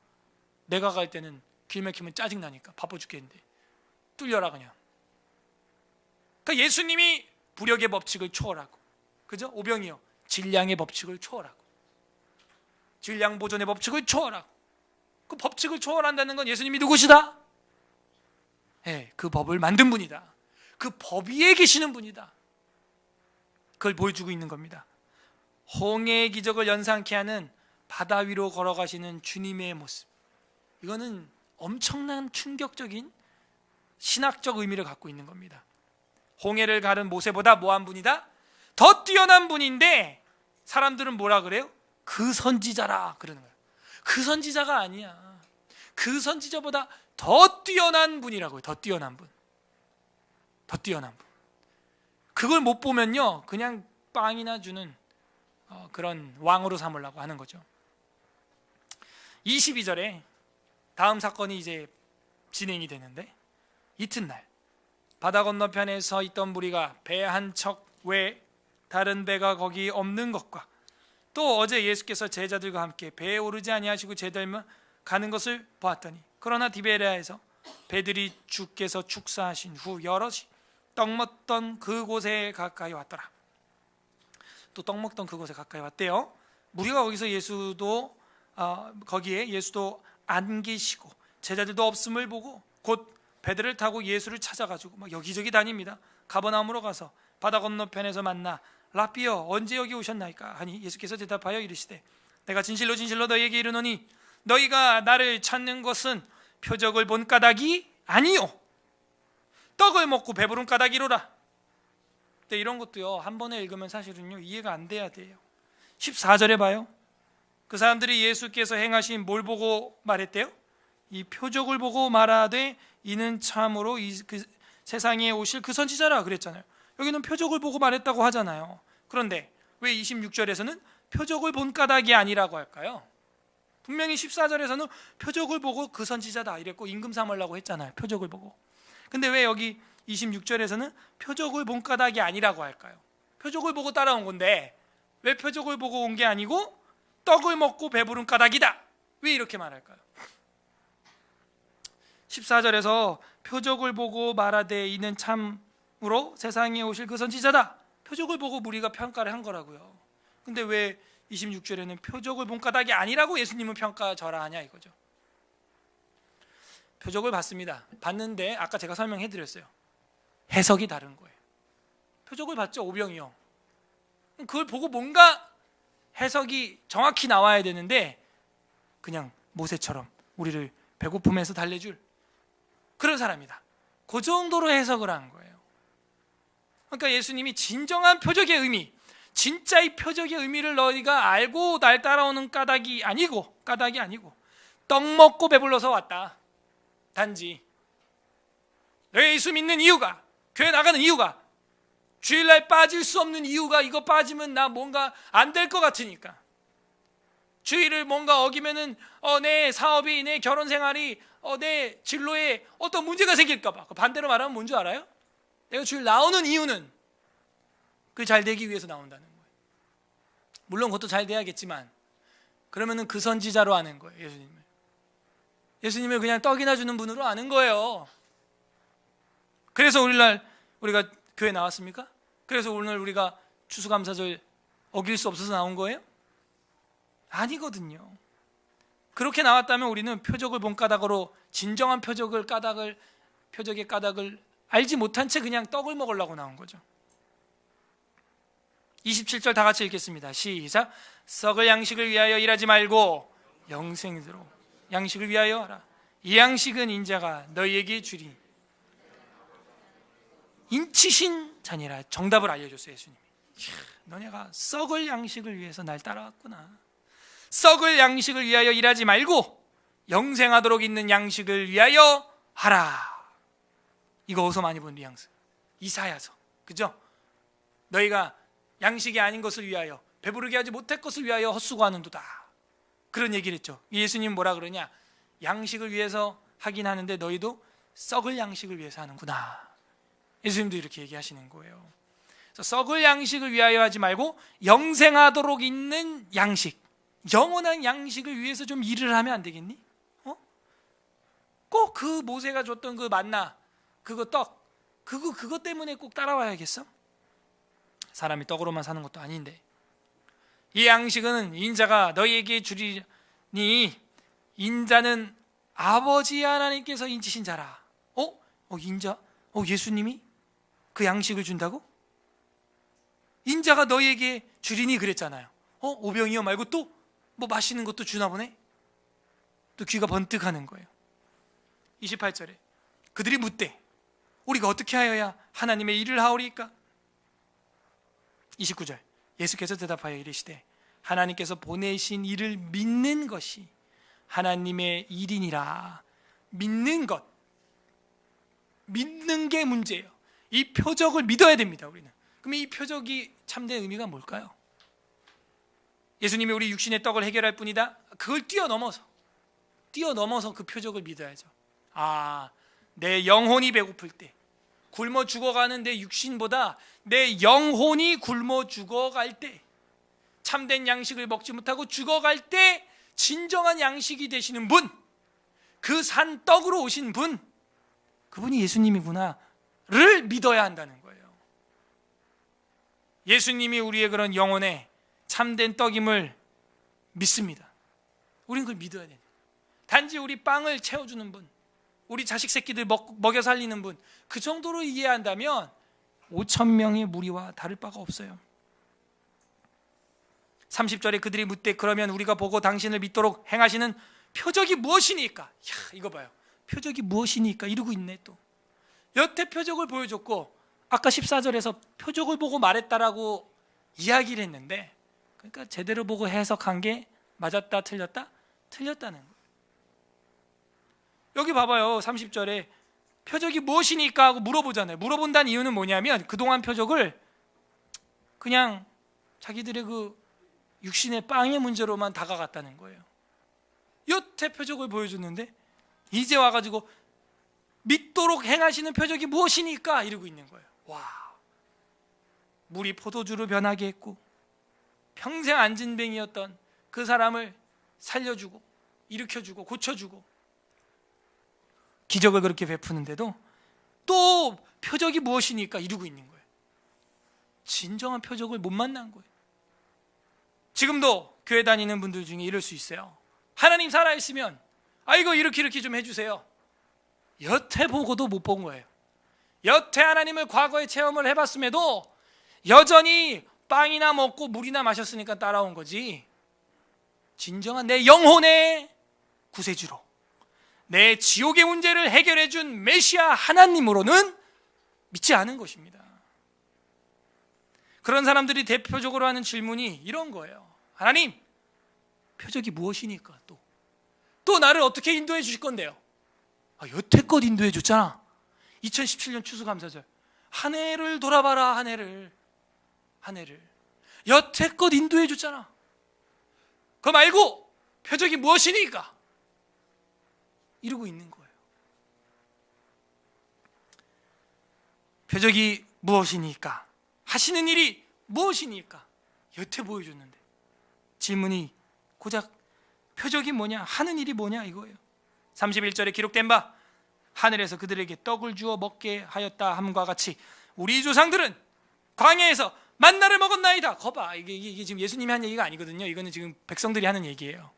Speaker 1: 내가 갈 때는 길 막히면 짜증나니까 바빠 죽겠는데 뚫려라 그냥. 그러니까 예수님이 부력의 법칙을 초월하고, 그죠? 오병이요, 질량의 법칙을 초월하고, 질량 보존의 법칙을 초월하고, 그 법칙을 초월한다는 건 예수님이 누구시다? 네, 그 법을 만든 분이다. 그 법 위에 계시는 분이다. 그걸 보여주고 있는 겁니다. 홍해의 기적을 연상케 하는 바다 위로 걸어가시는 주님의 모습, 이거는 엄청난 충격적인 신학적 의미를 갖고 있는 겁니다. 홍해를 가른 모세보다 뭐한 분이다? 더 뛰어난 분인데 사람들은 뭐라 그래요? 그 선지자라 그러는 거예요. 그 선지자가 아니야. 그 선지자보다 더 뛰어난 분이라고요. 더 뛰어난 분. 더 뛰어난 분. 그걸 못 보면요, 그냥 빵이나 주는 그런 왕으로 삼으려고 하는 거죠. 22절에 다음 사건이 이제 진행이 되는데, 이튿날 바다 건너편에 서 있던 무리가 배 한 척 외 다른 배가 거기 없는 것과 또 어제 예수께서 제자들과 함께 배에 오르지 아니하시고 제들만 가는 것을 보았더니, 그러나 디베레아에서 배들이 주께서 축사하신 후 여럿이 떡 먹던 그곳에 가까이 왔더라. 또 떡 먹던 그곳에 가까이 왔대요. 무리가 거기서 거기에 예수도 안 계시고 제자들도 없음을 보고 곧 배들을 타고 예수를 찾아가지고 막 여기저기 다닙니다. 가버나움으로 가서 바다 건너편에서 만나 라삐여 언제 여기 오셨나이까 하니, 예수께서 대답하여 이르시되 내가 진실로 진실로 너희에게 이르노니 너희가 나를 찾는 것은 표적을 본 까닭이 아니요 떡을 먹고 배부른 까닭이로라. 근데 이런 것도요, 한 번에 읽으면 사실은요 이해가 안 돼야 돼요. 14절에 봐요. 그 사람들이 예수께서 행하신 뭘 보고 말했대요? 이 표적을 보고 말하되 이는 참으로 그 세상에 오실 그 선지자라 그랬잖아요. 여기는 표적을 보고 말했다고 하잖아요. 그런데 왜 26절에서는 표적을 본 까닭이 아니라고 할까요? 분명히 14절에서는 표적을 보고 그 선지자다 이랬고 임금 삼으려고 했잖아요. 표적을 보고. 근데 왜 여기 26절에서는 표적을 본 까닭이 아니라고 할까요? 표적을 보고 따라온 건데 왜 표적을 보고 온 게 아니고 떡을 먹고 배부른 까닭이다, 왜 이렇게 말할까요? 14절에서 표적을 보고 말하되 이는 참으로 세상에 오실 그 선지자다, 표적을 보고 무리가 평가를 한 거라고요. 근데 왜 26절에는 표적을 본 까닭이 아니라고 예수님은 평가절하 하냐 이거죠. 표적을 봤습니다. 봤는데 아까 제가 설명해 드렸어요. 해석이 다른 거예요. 표적을 봤죠, 오병이요. 그걸 보고 뭔가 해석이 정확히 나와야 되는데 그냥 모세처럼 우리를 배고픔에서 달래줄 그런 사람이다, 그 정도로 해석을 한 거예요. 그러니까 예수님이 진정한 표적의 의미, 진짜 이 표적의 의미를 너희가 알고 날 따라오는 까닭이 아니고 떡 먹고 배불러서 왔다. 단지 너희 예수 믿는 이유가, 교회 나가는 이유가, 주일날 빠질 수 없는 이유가, 이거 빠지면 나 뭔가 안 될 것 같으니까, 주일을 뭔가 어기면은 내 사업이, 내 결혼 생활이 내 진로에 어떤 문제가 생길까 봐. 반대로 말하면 뭔지 알아요? 내가 주일 나오는 이유는 그 잘 되기 위해서 나온다는 거예요. 물론 그것도 잘 돼야겠지만 그러면은 그 선지자로 아는 거예요. 예수님을 그냥 떡이나 주는 분으로 아는 거예요. 그래서 오늘날 우리가 교회 나왔습니까? 그래서 오늘 우리가 추수감사절 어길 수 없어서 나온 거예요? 아니거든요. 그렇게 나왔다면 우리는 표적을 본 까닭으로 진정한 표적의 까닭을 알지 못한 채 그냥 떡을 먹으려고 나온 거죠. 27절 다 같이 읽겠습니다. 시작. 썩을 양식을 위하여 일하지 말고 영생으로 양식을 위하여 하라. 이 양식은 인자가 너희에게 주리니. 인치신 자니라. 정답을 알려줬어요. 예수님이. 너네가 썩을 양식을 위해서 날 따라왔구나. 썩을 양식을 위하여 일하지 말고 영생하도록 있는 양식을 위하여 하라. 이거 어디서 많이 본 뉘앙스? 이사야서. 그죠? 너희가 양식이 아닌 것을 위하여, 배부르게 하지 못할 것을 위하여 헛수고하는도다. 그런 얘기를 했죠. 예수님 뭐라 그러냐? 양식을 위해서 하긴 하는데 너희도 썩을 양식을 위해서 하는구나. 예수님도 이렇게 얘기하시는 거예요. 그래서 썩을 양식을 위하여 하지 말고 영생하도록 있는 양식, 영원한 양식을 위해서 좀 일을 하면 안 되겠니? 꼭 그 모세가 줬던 그 만나, 그거 떡, 그거 때문에 꼭 따라와야겠어? 사람이 떡으로만 사는 것도 아닌데. 이 양식은 인자가 너희에게 주리니, 인자는 아버지 하나님께서 인치신 자라. 인자? 예수님이 그 양식을 준다고? 인자가 너희에게 주리니 그랬잖아요. 오병이어 말고 또 뭐 맛있는 것도 주나 보네? 또 귀가 번뜩하는 거예요. 28절에 그들이 묻되 우리가 어떻게 하여야 하나님의 일을 하오리까? 29절 예수께서 대답하여 이르시되 하나님께서 보내신 일을 믿는 것이 하나님의 일이니라. 믿는 것, 믿는 게 문제예요. 이 표적을 믿어야 됩니다. 우리는. 그럼 이 표적이 참된 의미가 뭘까요? 예수님이 우리 육신의 떡을 해결할 뿐이다? 그걸 뛰어넘어서 그 표적을 믿어야죠. 내 영혼이 배고플 때, 굶어 죽어가는 내 육신보다 내 영혼이 굶어 죽어갈 때, 참된 양식을 먹지 못하고 죽어갈 때 진정한 양식이 되시는 분, 그 산 떡으로 오신 분, 그분이 예수님이구나를 믿어야 한다는 거예요. 예수님이 우리의 그런 영혼의 참된 떡임을 믿습니다. 우린 그걸 믿어야 돼요. 단지 우리 빵을 채워주는 분, 우리 자식 새끼들 먹여 살리는 분, 그 정도로 이해한다면 5,000명의 무리와 다를 바가 없어요. 30절에 그들이 묻되 그러면 우리가 보고 당신을 믿도록 행하시는 표적이 무엇이니까? 이거 봐요. 표적이 무엇이니까 이러고 있네. 또 여태 표적을 보여줬고 아까 14절에서 표적을 보고 말했다라고 이야기를 했는데, 그러니까 제대로 보고 해석한 게 맞았다 틀렸다? 틀렸다는 거예요. 여기 봐봐요. 30절에 표적이 무엇이니까 하고 물어보잖아요. 물어본다는 이유는 뭐냐면 그동안 표적을 그냥 자기들의 그 육신의 빵의 문제로만 다가갔다는 거예요. 여태 표적을 보여줬는데 이제 와가지고 믿도록 행하시는 표적이 무엇이니까 이러고 있는 거예요. 물이 포도주로 변하게 했고 평생 안진뱅이였던 그 사람을 살려주고 일으켜주고 고쳐주고 기적을 그렇게 베푸는데도 또 표적이 무엇이니까 이러고 있는 거예요. 진정한 표적을 못 만난 거예요. 지금도 교회 다니는 분들 중에 이럴 수 있어요. 하나님 살아있으면 이거 이렇게 좀 해주세요. 여태 보고도 못 본 거예요. 여태 하나님을 과거에 체험을 해봤음에도 여전히 빵이나 먹고 물이나 마셨으니까 따라온 거지, 진정한 내 영혼의 구세주로 내 지옥의 문제를 해결해 준 메시아 하나님으로는 믿지 않은 것입니다. 그런 사람들이 대표적으로 하는 질문이 이런 거예요. 하나님, 표적이 무엇이니까 또 나를 어떻게 인도해 주실 건데요? 여태껏 인도해 줬잖아. 2017년 추수감사절 한 해를 돌아봐라. 한 해를 여태껏 인도해 줬잖아. 그거 말고 표적이 무엇이니까? 이루고 있는 거예요. 표적이 무엇이니까? 하시는 일이 무엇이니까? 여태 보여줬는데 질문이 고작 표적이 뭐냐? 하는 일이 뭐냐? 이거예요. 31절에 기록된 바 하늘에서 그들에게 떡을 주어 먹게 하였다 함과 같이 우리 조상들은 광야에서 만나를 먹었나이다. 거봐, 이게 지금 예수님이 한 얘기가 아니거든요. 이거는 지금 백성들이 하는 얘기예요.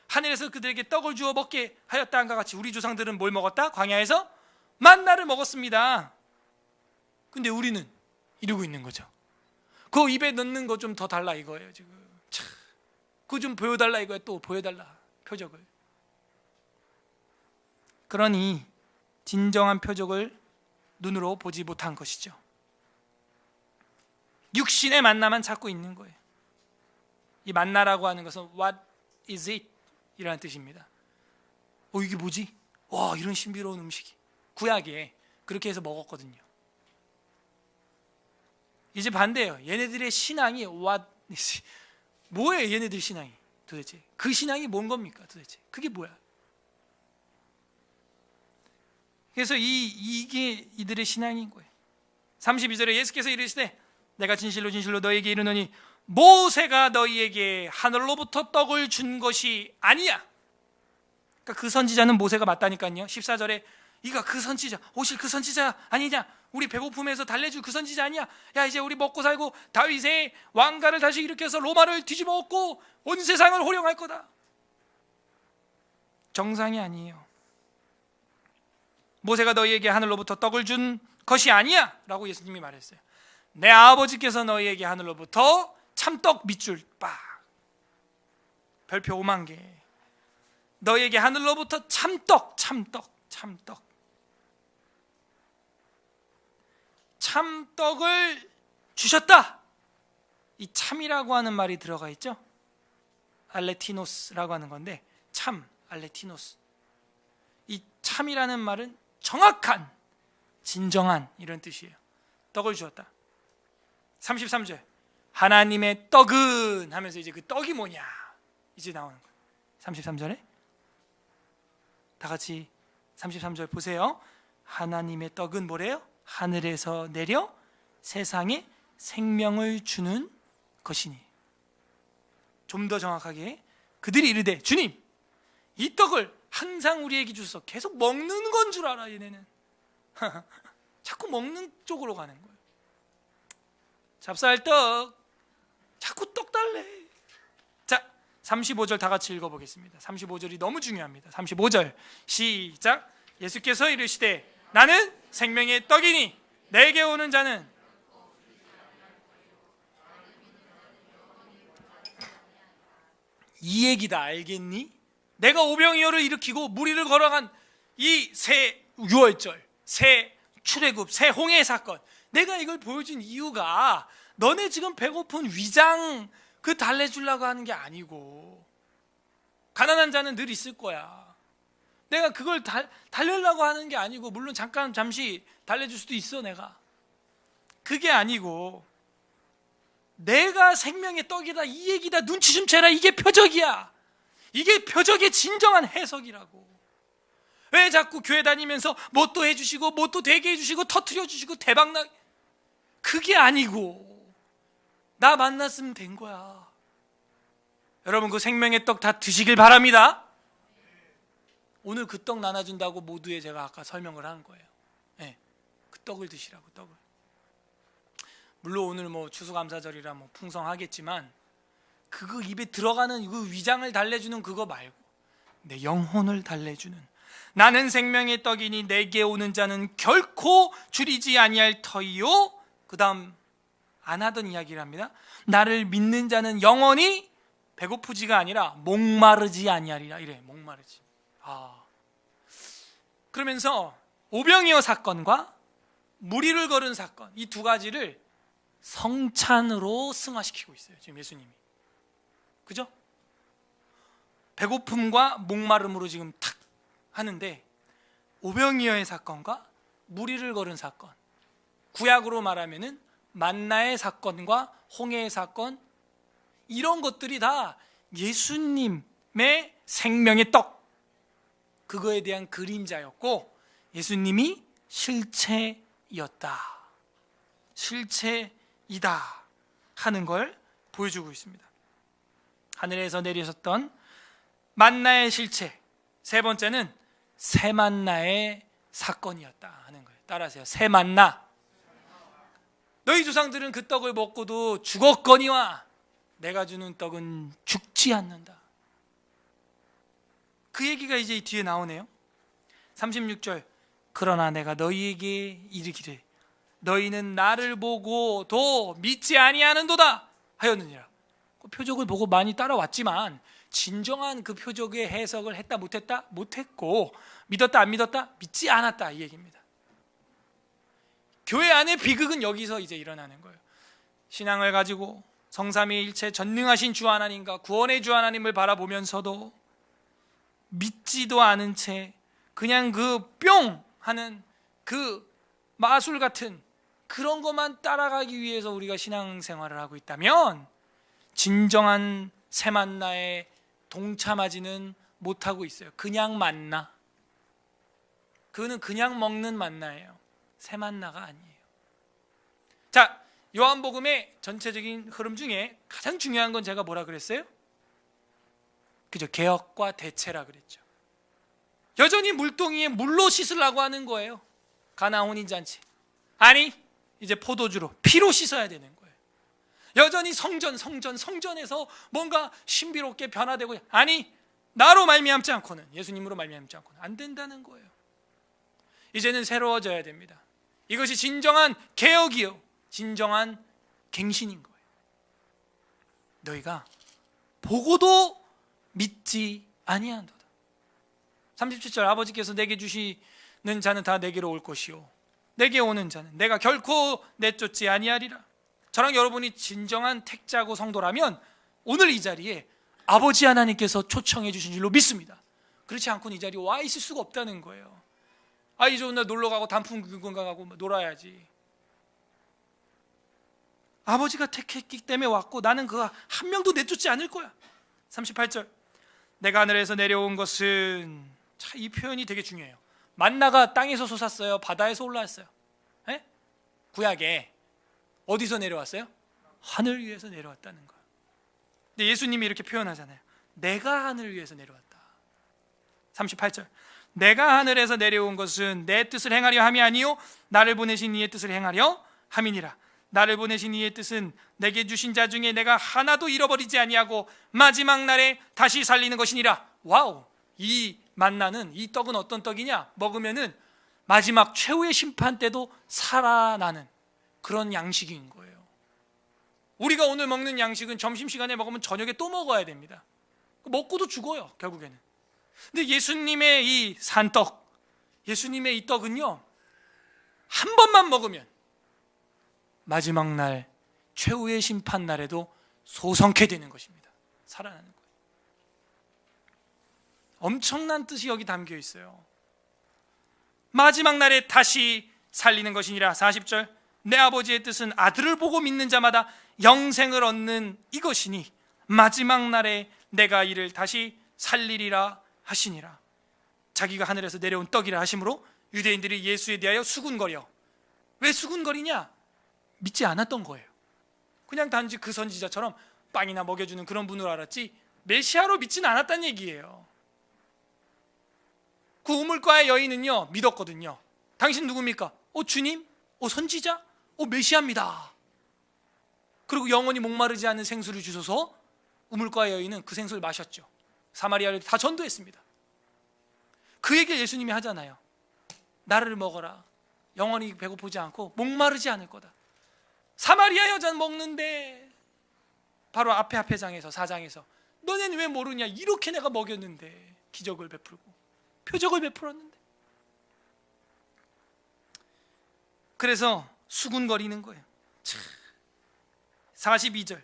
Speaker 1: 하늘에서 그들에게 떡을 주어 먹게 하였다 함과 같이 우리 조상들은 뭘 먹었다? 광야에서 만나를 먹었습니다. 근데 우리는 이루고 있는 거죠. 그 입에 넣는 거 좀 더 달라 이거예요. 지금 그거 좀 보여달라 이거예요. 또 보여달라 표적을. 그러니 진정한 표적을 눈으로 보지 못한 것이죠. 육신의 만나만 찾고 있는 거예요. 이 만나라고 하는 것은 What is it? 이라는 뜻입니다. 이게 뭐지? 와, 이런 신비로운 음식이 구약에 그렇게 해서 먹었거든요. 이제 반대예요. 얘네들의 신앙이 what is, 뭐예요? 얘네들 신앙이 도대체 그 신앙이 뭔 겁니까? 도대체 그게 뭐야? 그래서 이게 이들의 신앙인 거예요. 32절에 예수께서 이르시되 내가 진실로 진실로 너희에게 이르노니 모세가 너희에게 하늘로부터 떡을 준 것이 아니야. 그러니까 그 선지자는 모세가 맞다니까요. 14절에 이가 그 선지자, 오실 그 선지자 아니냐? 우리 배고픔에서 달래줄 그 선지자 아니야? 야, 이제 우리 먹고 살고 다윗의 왕가를 다시 일으켜서 로마를 뒤집어 엎고 온 세상을 호령할 거다. 정상이 아니에요. 모세가 너희에게 하늘로부터 떡을 준 것이 아니야 라고 예수님이 말했어요. 내 아버지께서 너희에게 하늘로부터 참떡 밑줄 빡 별표 5만 개 너희에게 하늘로부터 참떡을 주셨다. 이 참이라고 하는 말이 들어가 있죠. 알레티노스라고 하는 건데 참, 알레티노스. 이 참이라는 말은 정확한, 진정한 이런 뜻이에요. 떡을 주었다. 33절 하나님의 떡은 하면서 이제 그 떡이 뭐냐 이제 나오는 거예요. 33절에 다 같이 33절 보세요. 하나님의 떡은 뭐래요? 하늘에서 내려 세상에 생명을 주는 것이니. 좀 더 정확하게 그들이 이르되 주님 이 떡을 항상 우리에게 주셔서 계속 먹는 건 줄 알아. 얘네는 자꾸 먹는 쪽으로 가는 거예요. 찹쌀떡 자꾸 떡 달래. 자, 35절 다 같이 읽어보겠습니다. 35절이 너무 중요합니다. 35절 시작. 예수께서 이르시되 나는 생명의 떡이니 내게 오는 자는 이 얘기다 알겠니? 내가 오병이어를 일으키고 무리를 걸어간 이 새 유월절, 새 출애굽, 새 홍해 사건, 내가 이걸 보여준 이유가 너네 지금 배고픈 위장 그 달래주려고 하는 게 아니고, 가난한 자는 늘 있을 거야. 내가 그걸 달래려고 하는 게 아니고, 물론 잠시 달래줄 수도 있어. 내가 그게 아니고 내가 생명의 떡이다 이 얘기다. 눈치 좀 채라. 이게 표적이야. 이게 표적의 진정한 해석이라고. 왜 자꾸 교회 다니면서 뭣도 해주시고 뭣도 되게 해주시고 터트려 주시고 대박나, 그게 아니고 나 만났으면 된 거야. 여러분 그 생명의 떡 다 드시길 바랍니다. 오늘 그 떡 나눠준다고 모두에 제가 아까 설명을 한 거예요. 네, 그 떡을 드시라고. 떡을. 물론 오늘 뭐 추수감사절이라 뭐 풍성하겠지만 그거 입에 들어가는 그 위장을 달래주는 그거 말고 내 영혼을 달래주는, 나는 생명의 떡이니 내게 오는 자는 결코 줄이지 아니할 터이요. 그 다음 안 하던 이야기를 합니다. 나를 믿는 자는 영원히 배고프지가 아니라 목마르지 아니하리라. 이래. 목마르지. 그러면서 오병이어 사건과 무리를 걸은 사건, 이 두 가지를 성찬으로 승화시키고 있어요 지금 예수님이. 그죠? 배고픔과 목마름으로 지금 탁 하는데, 오병이어의 사건과 무리를 걸은 사건, 구약으로 말하면은 만나의 사건과 홍해의 사건, 이런 것들이 다 예수님의 생명의 떡, 그거에 대한 그림자였고 예수님이 실체이었다, 실체이다 하는 걸 보여주고 있습니다. 하늘에서 내리셨던 만나의 실체, 세 번째는 새만나의 사건이었다 하는 거예요. 따라하세요. 새만나. 너희 조상들은 그 떡을 먹고도 죽었거니와 내가 주는 떡은 죽지 않는다. 그 얘기가 이제 뒤에 나오네요. 36절, 그러나 내가 너희에게 이르기를 너희는 나를 보고도 믿지 아니하는도다 하였느니라. 그 표적을 보고 많이 따라왔지만 진정한 그 표적의 해석을 했다 못했다? 못했고, 믿었다 안 믿었다? 믿지 않았다, 이 얘기입니다. 교회 안의 비극은 여기서 이제 일어나는 거예요. 신앙을 가지고 성삼위일체 전능하신 주 하나님과 구원의 주 하나님을 바라보면서도 믿지도 않은 채 그냥 그 뿅 하는 그 마술 같은 그런 것만 따라가기 위해서 우리가 신앙생활을 하고 있다면 진정한 새만나에 동참하지는 못하고 있어요. 그냥 만나. 그거는 그냥 먹는 만나예요. 새만나가 아니에요. 자, 요한복음의 전체적인 흐름 중에 가장 중요한 건 제가 뭐라 그랬어요? 그죠? 개혁과 대체라 그랬죠. 여전히 물동이에 물로 씻으려고 하는 거예요. 가나 혼인잔치. 아니, 이제 포도주로 피로 씻어야 되는 거예요. 여전히 성전에서 뭔가 신비롭게 변화되고, 아니, 나로 말미암지 않고는, 예수님으로 말미암지 않고는 안 된다는 거예요. 이제는 새로워져야 됩니다. 이것이 진정한 개혁이요, 진정한 갱신인 거예요. 너희가 보고도 믿지 아니한도다. 37절, 아버지께서 내게 주시는 자는 다 내게로 올 것이요 내게 오는 자는 내가 결코 내쫓지 아니하리라. 저랑 여러분이 진정한 택자고 성도라면 오늘 이 자리에 아버지 하나님께서 초청해 주신 줄로 믿습니다. 그렇지 않고는 이 자리에 와 있을 수가 없다는 거예요. 이 좋은 날 놀러 가고 단풍 구경 가고 놀아야지. 아버지가 택했기 때문에 왔고 나는 그 한 명도 내쫓지 않을 거야. 38절, 내가 하늘에서 내려온 것은, 자, 이 표현이 되게 중요해요. 만나가 땅에서 솟았어요? 바다에서 올라왔어요? 에? 구약에 어디서 내려왔어요? 하늘 위에서 내려왔다는 거예요. 근데 예수님이 이렇게 표현하잖아요. 내가 하늘 위에서 내려왔다. 38절, 내가 하늘에서 내려온 것은 내 뜻을 행하려 함이 아니요 나를 보내신 이의 뜻을 행하려 함이니라. 나를 보내신 이의 뜻은 내게 주신 자 중에 내가 하나도 잃어버리지 아니하고 마지막 날에 다시 살리는 것이니라. 와우, 이 만나는, 이 떡은 어떤 떡이냐? 먹으면은 마지막 최후의 심판 때도 살아나는 그런 양식인 거예요. 우리가 오늘 먹는 양식은 점심시간에 먹으면 저녁에 또 먹어야 됩니다. 먹고도 죽어요, 결국에는. 근데 예수님의 이 산떡, 예수님의 이 떡은요, 한 번만 먹으면 마지막 날 최후의 심판 날에도 소성케 되는 것입니다. 살아나는 거예요. 엄청난 뜻이 여기 담겨 있어요. 마지막 날에 다시 살리는 것이니라. 40절, 내 아버지의 뜻은 아들을 보고 믿는 자마다 영생을 얻는 이것이니 마지막 날에 내가 이를 다시 살리리라 하시니라. 자기가 하늘에서 내려온 떡이라 하심으로 유대인들이 예수에 대하여 수군거려. 왜 수군거리냐? 믿지 않았던 거예요. 그냥 단지 그 선지자처럼 빵이나 먹여주는 그런 분으로 알았지 메시아로 믿지는 않았다는 얘기예요. 그 우물가의 여인은요, 믿었거든요. 당신 누굽니까? 주님? 선지자? 메시아입니다. 그리고 영원히 목마르지 않는 생수를 주셔서 우물가의 여인은 그 생수를 마셨죠. 사마리아를 다 전도했습니다. 그 얘기를 예수님이 하잖아요. 나를 먹어라. 영원히 배고프지 않고 목마르지 않을 거다. 사마리아 여자는 먹는데, 바로 앞에 장에서 4장에서 너네는 왜 모르냐? 이렇게 내가 먹였는데, 기적을 베풀고 표적을 베풀었는데. 그래서 수군거리는 거예요. 42절,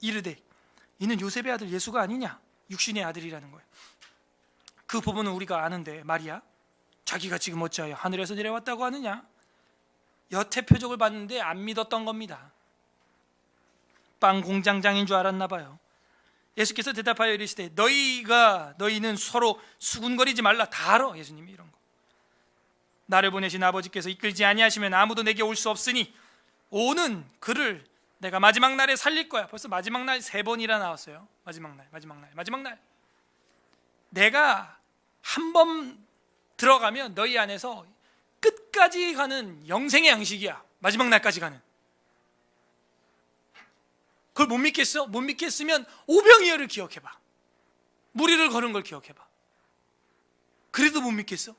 Speaker 1: 이르되 이는 요셉의 아들 예수가 아니냐? 육신의 아들이라는 거예요. 그 부분은 우리가 아는데 말이야, 자기가 지금 어찌하여 하늘에서 내려왔다고 하느냐? 여태 표적을 봤는데 안 믿었던 겁니다. 빵 공장장인 줄 알았나 봐요. 예수께서 대답하여 이르시되 너희는 서로 수군거리지 말라. 다 알아, 예수님이 이런 거. 나를 보내신 아버지께서 이끌지 아니하시면 아무도 내게 올 수 없으니 오는 그를 내가 마지막 날에 살릴 거야. 벌써 마지막 날 3번이나 나왔어요. 마지막 날. 내가 한 번 들어가면 너희 안에서 끝까지 가는 영생의 양식이야. 마지막 날까지 가는. 그걸 못 믿겠어? 못 믿겠으면 오병이어를 기억해봐. 무리를 걸은 걸 기억해봐. 그래도 못 믿겠어?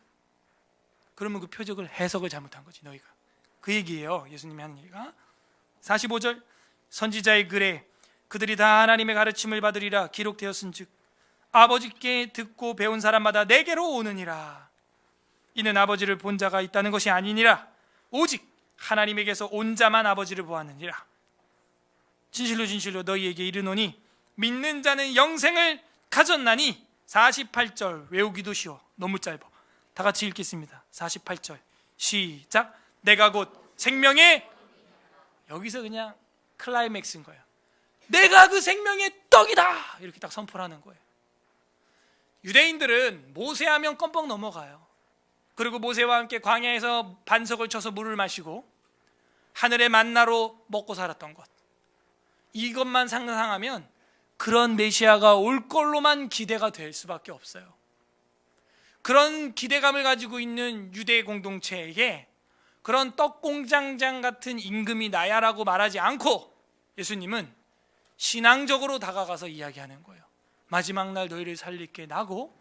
Speaker 1: 그러면 그 표적을 해석을 잘못한 거지, 너희가. 그 얘기예요, 예수님이 하는 얘기가. 45절, 선지자의 글에 그들이 다 하나님의 가르침을 받으리라 기록되었은즉 아버지께 듣고 배운 사람마다 내게로 오느니라. 이는 아버지를 본 자가 있다는 것이 아니니라. 오직 하나님에게서 온 자만 아버지를 보았느니라. 진실로 진실로 너희에게 이르노니 믿는 자는 영생을 가졌나니. 48절 외우기도 쉬워. 너무 짧아. 다 같이 읽겠습니다. 48절 시작. 내가 곧 생명의, 여기서 그냥 클라이맥스인 거예요. 내가 그 생명의 떡이다, 이렇게 딱 선포를 하는 거예요. 유대인들은 모세하면 껌뻑 넘어가요. 그리고 모세와 함께 광야에서 반석을 쳐서 물을 마시고 하늘의 만나로 먹고 살았던 것, 이것만 상상하면 그런 메시아가 올 걸로만 기대가 될 수밖에 없어요. 그런 기대감을 가지고 있는 유대 공동체에게 그런 떡공장장 같은 임금이 나야라고 말하지 않고 예수님은 신앙적으로 다가가서 이야기하는 거예요. 마지막 날 너희를 살릴게 나고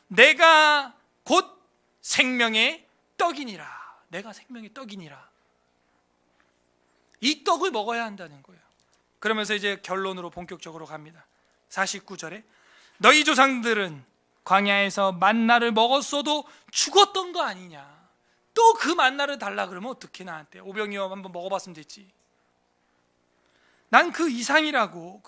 Speaker 1: 내가 곧 생명의 떡이니라. 내가 생명의 떡이니라. 이 떡을 먹어야 한다는 거예요. 그러면서 이제 결론으로 본격적으로 갑니다. 49절에 너희 조상들은 광야에서 만나를 먹었어도 죽었던 거 아니냐. 또 그 만나를 달라 그러면 어떻게 나한테. 오병이어 한번 먹어봤으면 됐지. 난 그 이상이라고.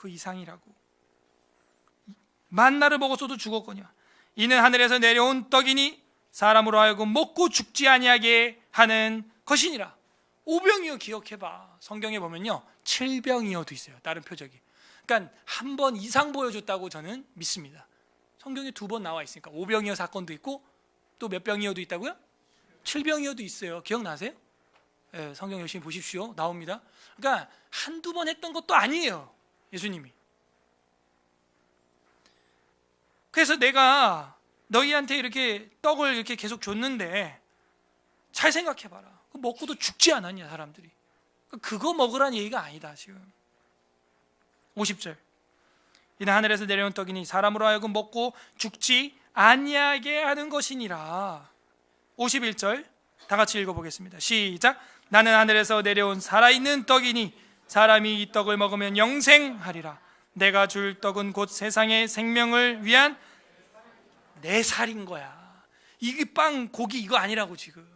Speaker 1: 만나를 먹었어도 죽었거냐. 이는 하늘에서 내려온 떡이니 사람으로 하여금 먹고 죽지 아니하게 하는 것이니라. 오병이어 기억해봐. 성경에 보면요 7병이어도 있어요. 다른 표적이. 그러니까 한 번 이상 보여줬다고 저는 믿습니다. 성경에 2번 나와 있으니까. 오병이어 사건도 있고 또 몇 병이어도 있다고요? 7병이어도 있어요. 기억나세요? 네, 성경 열심히 보십시오. 나옵니다. 그러니까 한두 번 했던 것도 아니에요, 예수님이. 그래서 내가 너희한테 이렇게 떡을 이렇게 계속 줬는데 잘 생각해봐라. 먹고도 죽지 않았냐 사람들이. 그거 먹으란 얘기가 아니다 지금. 50절 이는 하늘에서 내려온 떡이니 사람으로 하여금 먹고 죽지 아니하게 하는 것이니라. 51절 다 같이 읽어보겠습니다. 시작. 나는 하늘에서 내려온 살아있는 떡이니 사람이 이 떡을 먹으면 영생하리라. 내가 줄 떡은 곧 세상의 생명을 위한 내 살인 거야. 이게 빵 고기 이거 아니라고 지금.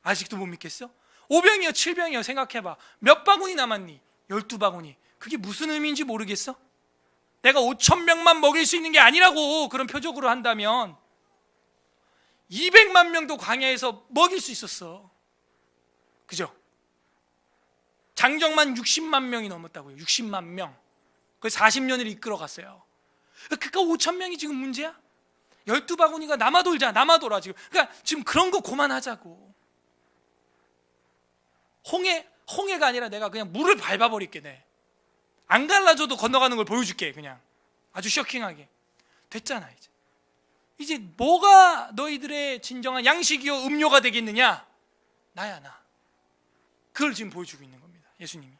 Speaker 1: 아직도 못 믿겠어? 5병이요 7병이요 생각해봐. 몇 바구니 남았니? 12바구니. 그게 무슨 의미인지 모르겠어? 내가 5,000명만 먹일 수 있는 게 아니라고. 그런 표적으로 한다면 200만 명도 광야에서 먹일 수 있었어. 그죠? 장정만 60만 명이 넘었다고요. 60만 명. 그 40년을 이끌어갔어요. 그러니까 5,000명이 지금 문제야? 12바구니가 남아돌아 지금. 그러니까 지금 그런 거 그만하자고. 홍해가 아니라 내가 그냥 물을 밟아버릴게. 내 안 갈라줘도 건너가는 걸 보여줄게. 그냥 아주 쇼킹하게. 됐잖아. 이제 뭐가 너희들의 진정한 양식이요 음료가 되겠느냐? 나야 나. 그걸 지금 보여주고 있는 겁니다, 예수님이.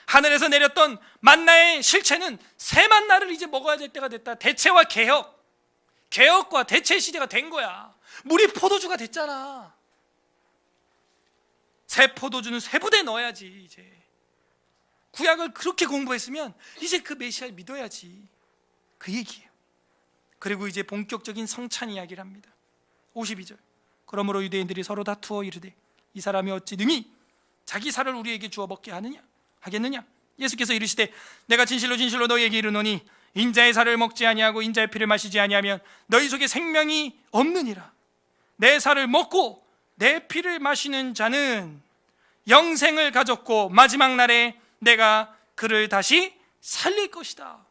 Speaker 1: 하늘에서 내렸던 만나의 실체는 새 만나를 이제 먹어야 될 때가 됐다. 대체와 개혁과 대체 시대가 된 거야. 물이 포도주가 됐잖아. 새 포도주는 새 부대에 넣어야지. 이제 구약을 그렇게 공부했으면 이제 그 메시아를 믿어야지. 그 얘기예요. 그리고 이제 본격적인 성찬 이야기를 합니다. 52절 그러므로 유대인들이 서로 다투어 이르되 이 사람이 어찌 능히 자기 살을 우리에게 주어 먹게 하겠느냐. 예수께서 이르시되 내가 진실로 진실로 너희에게 이르노니 인자의 살을 먹지 아니하고 인자의 피를 마시지 아니하면 너희 속에 생명이 없느니라. 내 살을 먹고 내 피를 마시는 자는 영생을 가졌고 마지막 날에 내가 그를 다시 살릴 것이다.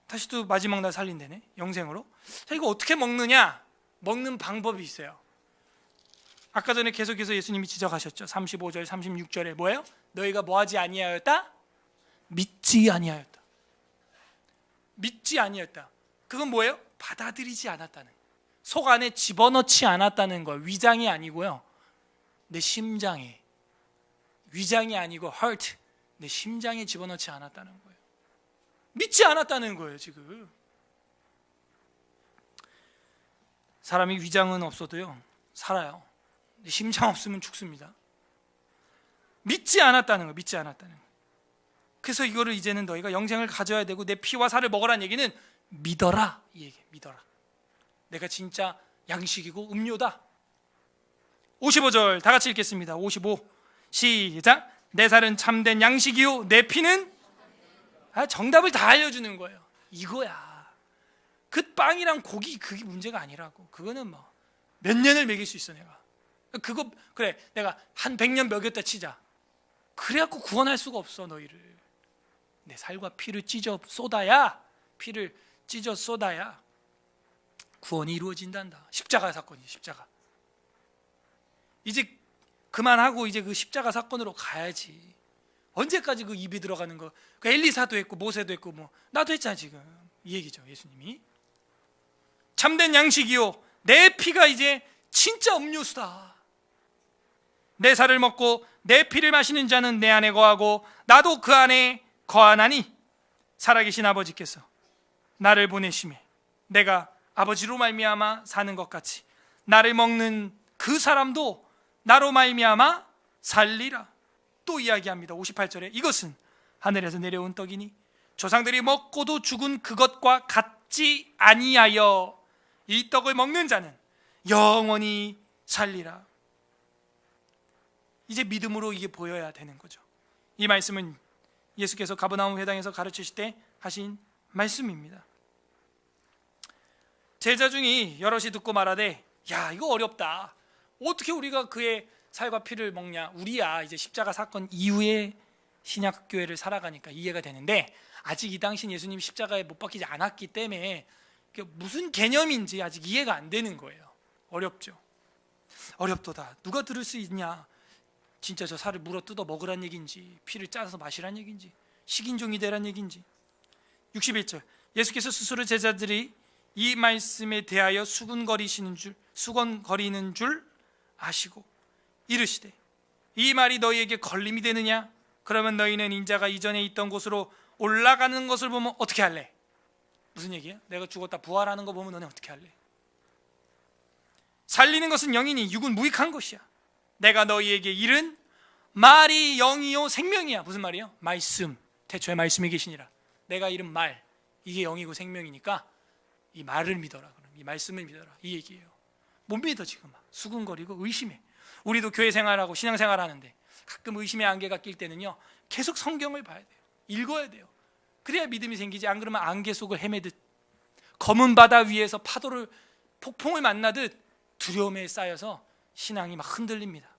Speaker 1: 다시 또 마지막 날 살린다네, 영생으로. 자, 이거 어떻게 먹느냐? 먹는 방법이 있어요. 아까 전에 계속해서 예수님이 지적하셨죠. 35절 36절에 뭐예요? 너희가 뭐하지 아니하였다? 믿지 아니하였다. 믿지 아니하였다. 그건 뭐예요? 받아들이지 않았다는, 속 안에 집어넣지 않았다는 거예요. 위장이 아니고요, 내 심장에, 위장이 아니고 heart, 내 심장에 집어넣지 않았다는 거예요. 믿지 않았다는 거예요. 지금 사람이 위장은 없어도요 살아요. 심장 없으면 죽습니다. 믿지 않았다는 거예요. 믿지 않았다는 거예요. 그래서 이거를 이제는 너희가 영생을 가져야 되고 내 피와 살을 먹으라는 얘기는 믿어라, 이 얘기예요. 믿어라. 내가 진짜 양식이고 음료다. 55절 다 같이 읽겠습니다. 55 시작. 내 살은 참된 양식이요 내 피는, 정답을 다 알려주는 거예요. 이거야. 그 빵이랑 고기 그게 문제가 아니라고. 그거는 뭐 몇 년을 먹일 수 있어. 내가 그거 그래, 내가 한 100년 먹였다 치자. 그래갖고 구원할 수가 없어. 너희를 내 살과 피를 찢어 쏟아야, 피를 찢어 쏟아야 구원이 이루어진단다. 십자가 사건이지. 십자가. 이제 그만하고 이제 그 십자가 사건으로 가야지. 언제까지 그 입이 들어가는 거. 그 엘리사도 했고 모세도 했고 뭐 나도 했잖아. 지금 이 얘기죠. 예수님이 참된 양식이요 내 피가 이제 진짜 음료수다. 내 살을 먹고 내 피를 마시는 자는 내 안에 거하고 나도 그 안에 거하나니 살아계신 아버지께서 나를 보내심에 내가 아버지로 말미암아 사는 것 같이 나를 먹는 그 사람도 나로 말미암아 살리라. 또 이야기합니다. 58절에 이것은 하늘에서 내려온 떡이니 조상들이 먹고도 죽은 그것과 같지 아니하여 이 떡을 먹는 자는 영원히 살리라. 이제 믿음으로 이게 보여야 되는 거죠. 이 말씀은 예수께서 가버나움 회당에서 가르치실 때 하신 말씀입니다. 제자 중이 여럿이 듣고 말하되 야, 이거 어렵다. 어떻게 우리가 그의 살과 피를 먹냐. 우리야 이제 십자가 사건 이후에 신약교회를 살아가니까 이해가 되는데 아직 이 당시 예수님 십자가에 못 박히지 않았기 때문에 무슨 개념인지 아직 이해가 안 되는 거예요. 어렵죠. 어렵도다. 누가 들을 수 있냐. 진짜 저 살을 물어 뜯어 먹으란 얘기인지 피를 짜서 마시란 얘기인지 식인종이 되란 얘기인지. 61절 예수께서 스스로 제자들이 이 말씀에 대하여 수군거리는 줄 아시고 이르시되 이 말이 너희에게 걸림이 되느냐. 그러면 너희는 인자가 이전에 있던 곳으로 올라가는 것을 보면 어떻게 할래? 무슨 얘기야? 내가 죽었다 부활하는 거 보면 너네 어떻게 할래? 살리는 것은 영이니 육은 무익한 것이야. 내가 너희에게 이른 말이 영이요 생명이야. 무슨 말이요? 말씀. 태초에 말씀이 계시니라. 내가 이른 말, 이게 영이고 생명이니까 이 말을 믿어라. 그럼 이 말씀을 믿어라. 이 얘기예요. 못 믿어 지금. 수군거리고 의심해. 우리도 교회 생활하고 신앙생활 하는데 가끔 의심의 안개가 낄 때는요 계속 성경을 봐야 돼요. 읽어야 돼요. 그래야 믿음이 생기지. 안 그러면 안개 속을 헤매듯 검은 바다 위에서 파도를 폭풍을 만나듯 두려움에 쌓여서 신앙이 막 흔들립니다.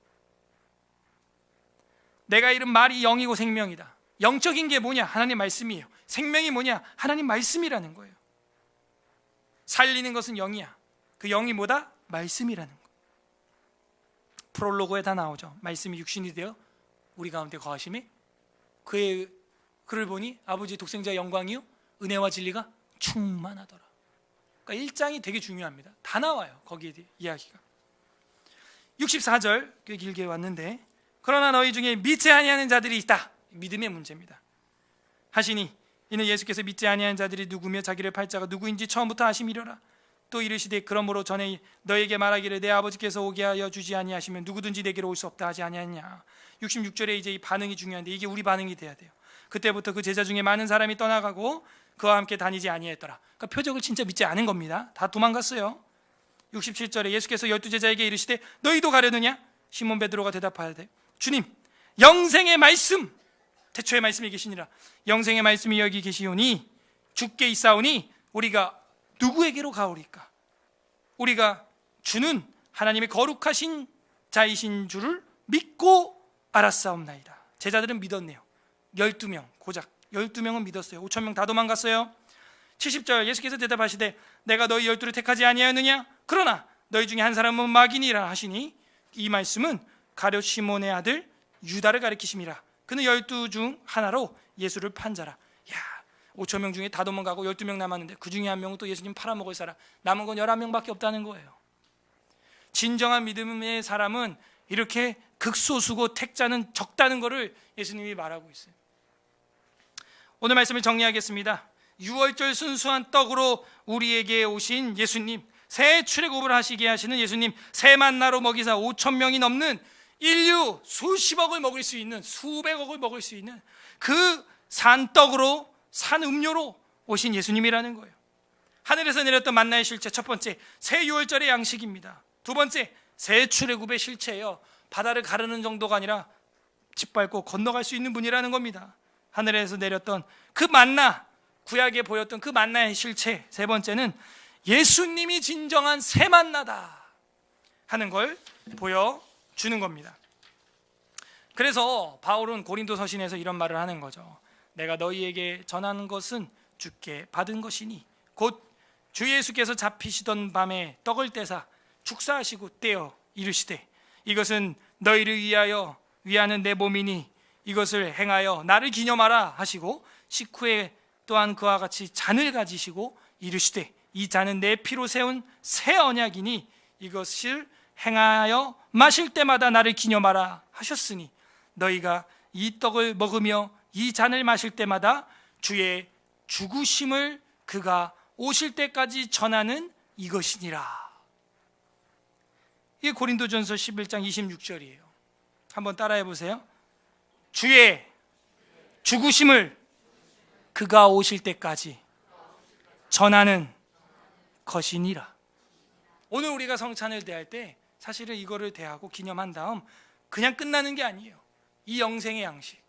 Speaker 1: 내가 이른 말이 영이고 생명이다. 영적인 게 뭐냐? 하나님 말씀이에요. 생명이 뭐냐? 하나님 말씀이라는 거예요. 살리는 것은 영이야. 그 영이 뭐다? 말씀이라는 거. 프롤로그에 다 나오죠. 말씀이 육신이 되어 우리 가운데 거하심에 그를 보니 아버지 독생자의 영광이요 은혜와 진리가 충만하더라. 그러니까 1장이 되게 중요합니다. 다 나와요. 거기에 대해 이야기가. 64절 꽤 길게 왔는데 그러나 너희 중에 믿지 아니하는 자들이 있다. 믿음의 문제입니다. 하시니 이는 예수께서 믿지 아니하는 자들이 누구며 자기를 팔자가 누구인지 처음부터 아심이려라. 또 이르시되 그러므로 전에 너에게 말하기를 내 아버지께서 오게 하여 주지 아니하시면 누구든지 내게로 올 수 없다 하지 아니하냐. 66절에 이제 이 반응이 중요한데 이게 우리 반응이 돼야 돼요. 그때부터 그 제자 중에 많은 사람이 떠나가고 그와 함께 다니지 아니했더라. 그러니까 표적을 진짜 믿지 않은 겁니다. 다 도망갔어요. 67절에 예수께서 12제자에게 이르시되 너희도 가려느냐? 시몬 베드로가 대답하되 주님 영생의 말씀, 태초의 말씀이 계시니라. 영생의 말씀이 여기 계시오니 주께 있사오니 우리가 누구에게로 가오리까? 우리가 주는 하나님의 거룩하신 자이신 줄을 믿고 알았사옵나이다. 제자들은 믿었네요. 12명 고작 12명은 믿었어요. 5,000명 다 도망갔어요. 70절 예수께서 대답하시되 내가 너희 12를 택하지 아니하였느냐? 그러나 너희 중에 한 사람은 마귀니라 하시니 이 말씀은 가룟 시몬의 아들 유다를 가리키심이라. 그는 12 중 하나로 예수를 판 자라. 야, 5,000명 중에 다 도망가고 12명 남았는데 그 중에 한 명은 또 예수님 팔아먹을 사람, 남은 건 11명밖에 없다는 거예요. 진정한 믿음의 사람은 이렇게 극소수고 택자는 적다는 것을 예수님이 말하고 있어요. 오늘 말씀을 정리하겠습니다. 6월절 순수한 떡으로 우리에게 오신 예수님, 새 출애굽을 하시게 하시는 예수님, 새 만나로 먹이사 5,000명이 넘는 인류 수십억을 먹을 수 있는, 수백억을 먹을 수 있는 그 산떡으로, 산음료로 오신 예수님이라는 거예요. 하늘에서 내렸던 만나의 실체, 첫 번째 새 6월절의 양식입니다. 두 번째 새 출애굽의 실체예요. 바다를 가르는 정도가 아니라 짓밟고 건너갈 수 있는 분이라는 겁니다. 하늘에서 내렸던 그 만나, 구약에 보였던 그 만나의 실체. 세 번째는 예수님이 진정한 새 만나다 하는 걸 보여주는 겁니다. 그래서 바울은 고린도 서신에서 이런 말을 하는 거죠. 내가 너희에게 전하는 것은 주께 받은 것이니 곧 주 예수께서 잡히시던 밤에 떡을 떼사 축사하시고 떼어 이르시되 이것은 너희를 위하여 위하는 내 몸이니 이것을 행하여 나를 기념하라 하시고 식후에 또한 그와 같이 잔을 가지시고 이르시되 이 잔은 내 피로 세운 새 언약이니 이것을 행하여 마실 때마다 나를 기념하라 하셨으니 너희가 이 떡을 먹으며 이 잔을 마실 때마다 주의 죽으심을 그가 오실 때까지 전하는 이것이니라. 이게 고린도전서 11장 26절이에요. 한번 따라해 보세요. 주의 죽으심을 그가 오실 때까지 전하는 것이니라. 오늘 우리가 성찬을 대할 때 사실은 이거를 대하고 기념한 다음 그냥 끝나는 게 아니에요. 이 영생의 양식,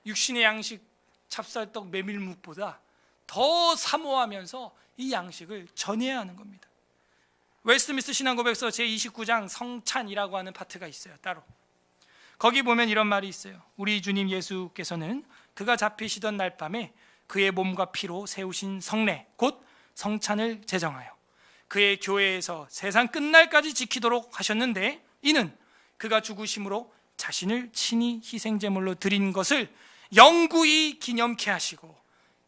Speaker 1: 육신의 양식, 찹쌀떡, 메밀묵보다 더 사모하면서 이 양식을 전해야 하는 겁니다. 웨스트민스터 신앙고백서 제29장 성찬이라고 하는 파트가 있어요. 따로 거기 보면 이런 말이 있어요. 우리 주님 예수께서는 그가 잡히시던 날 밤에 그의 몸과 피로 세우신 성례 곧 성찬을 제정하여 그의 교회에서 세상 끝날까지 지키도록 하셨는데 이는 그가 죽으심으로 자신을 친히 희생제물로 드린 것을 영구히 기념케 하시고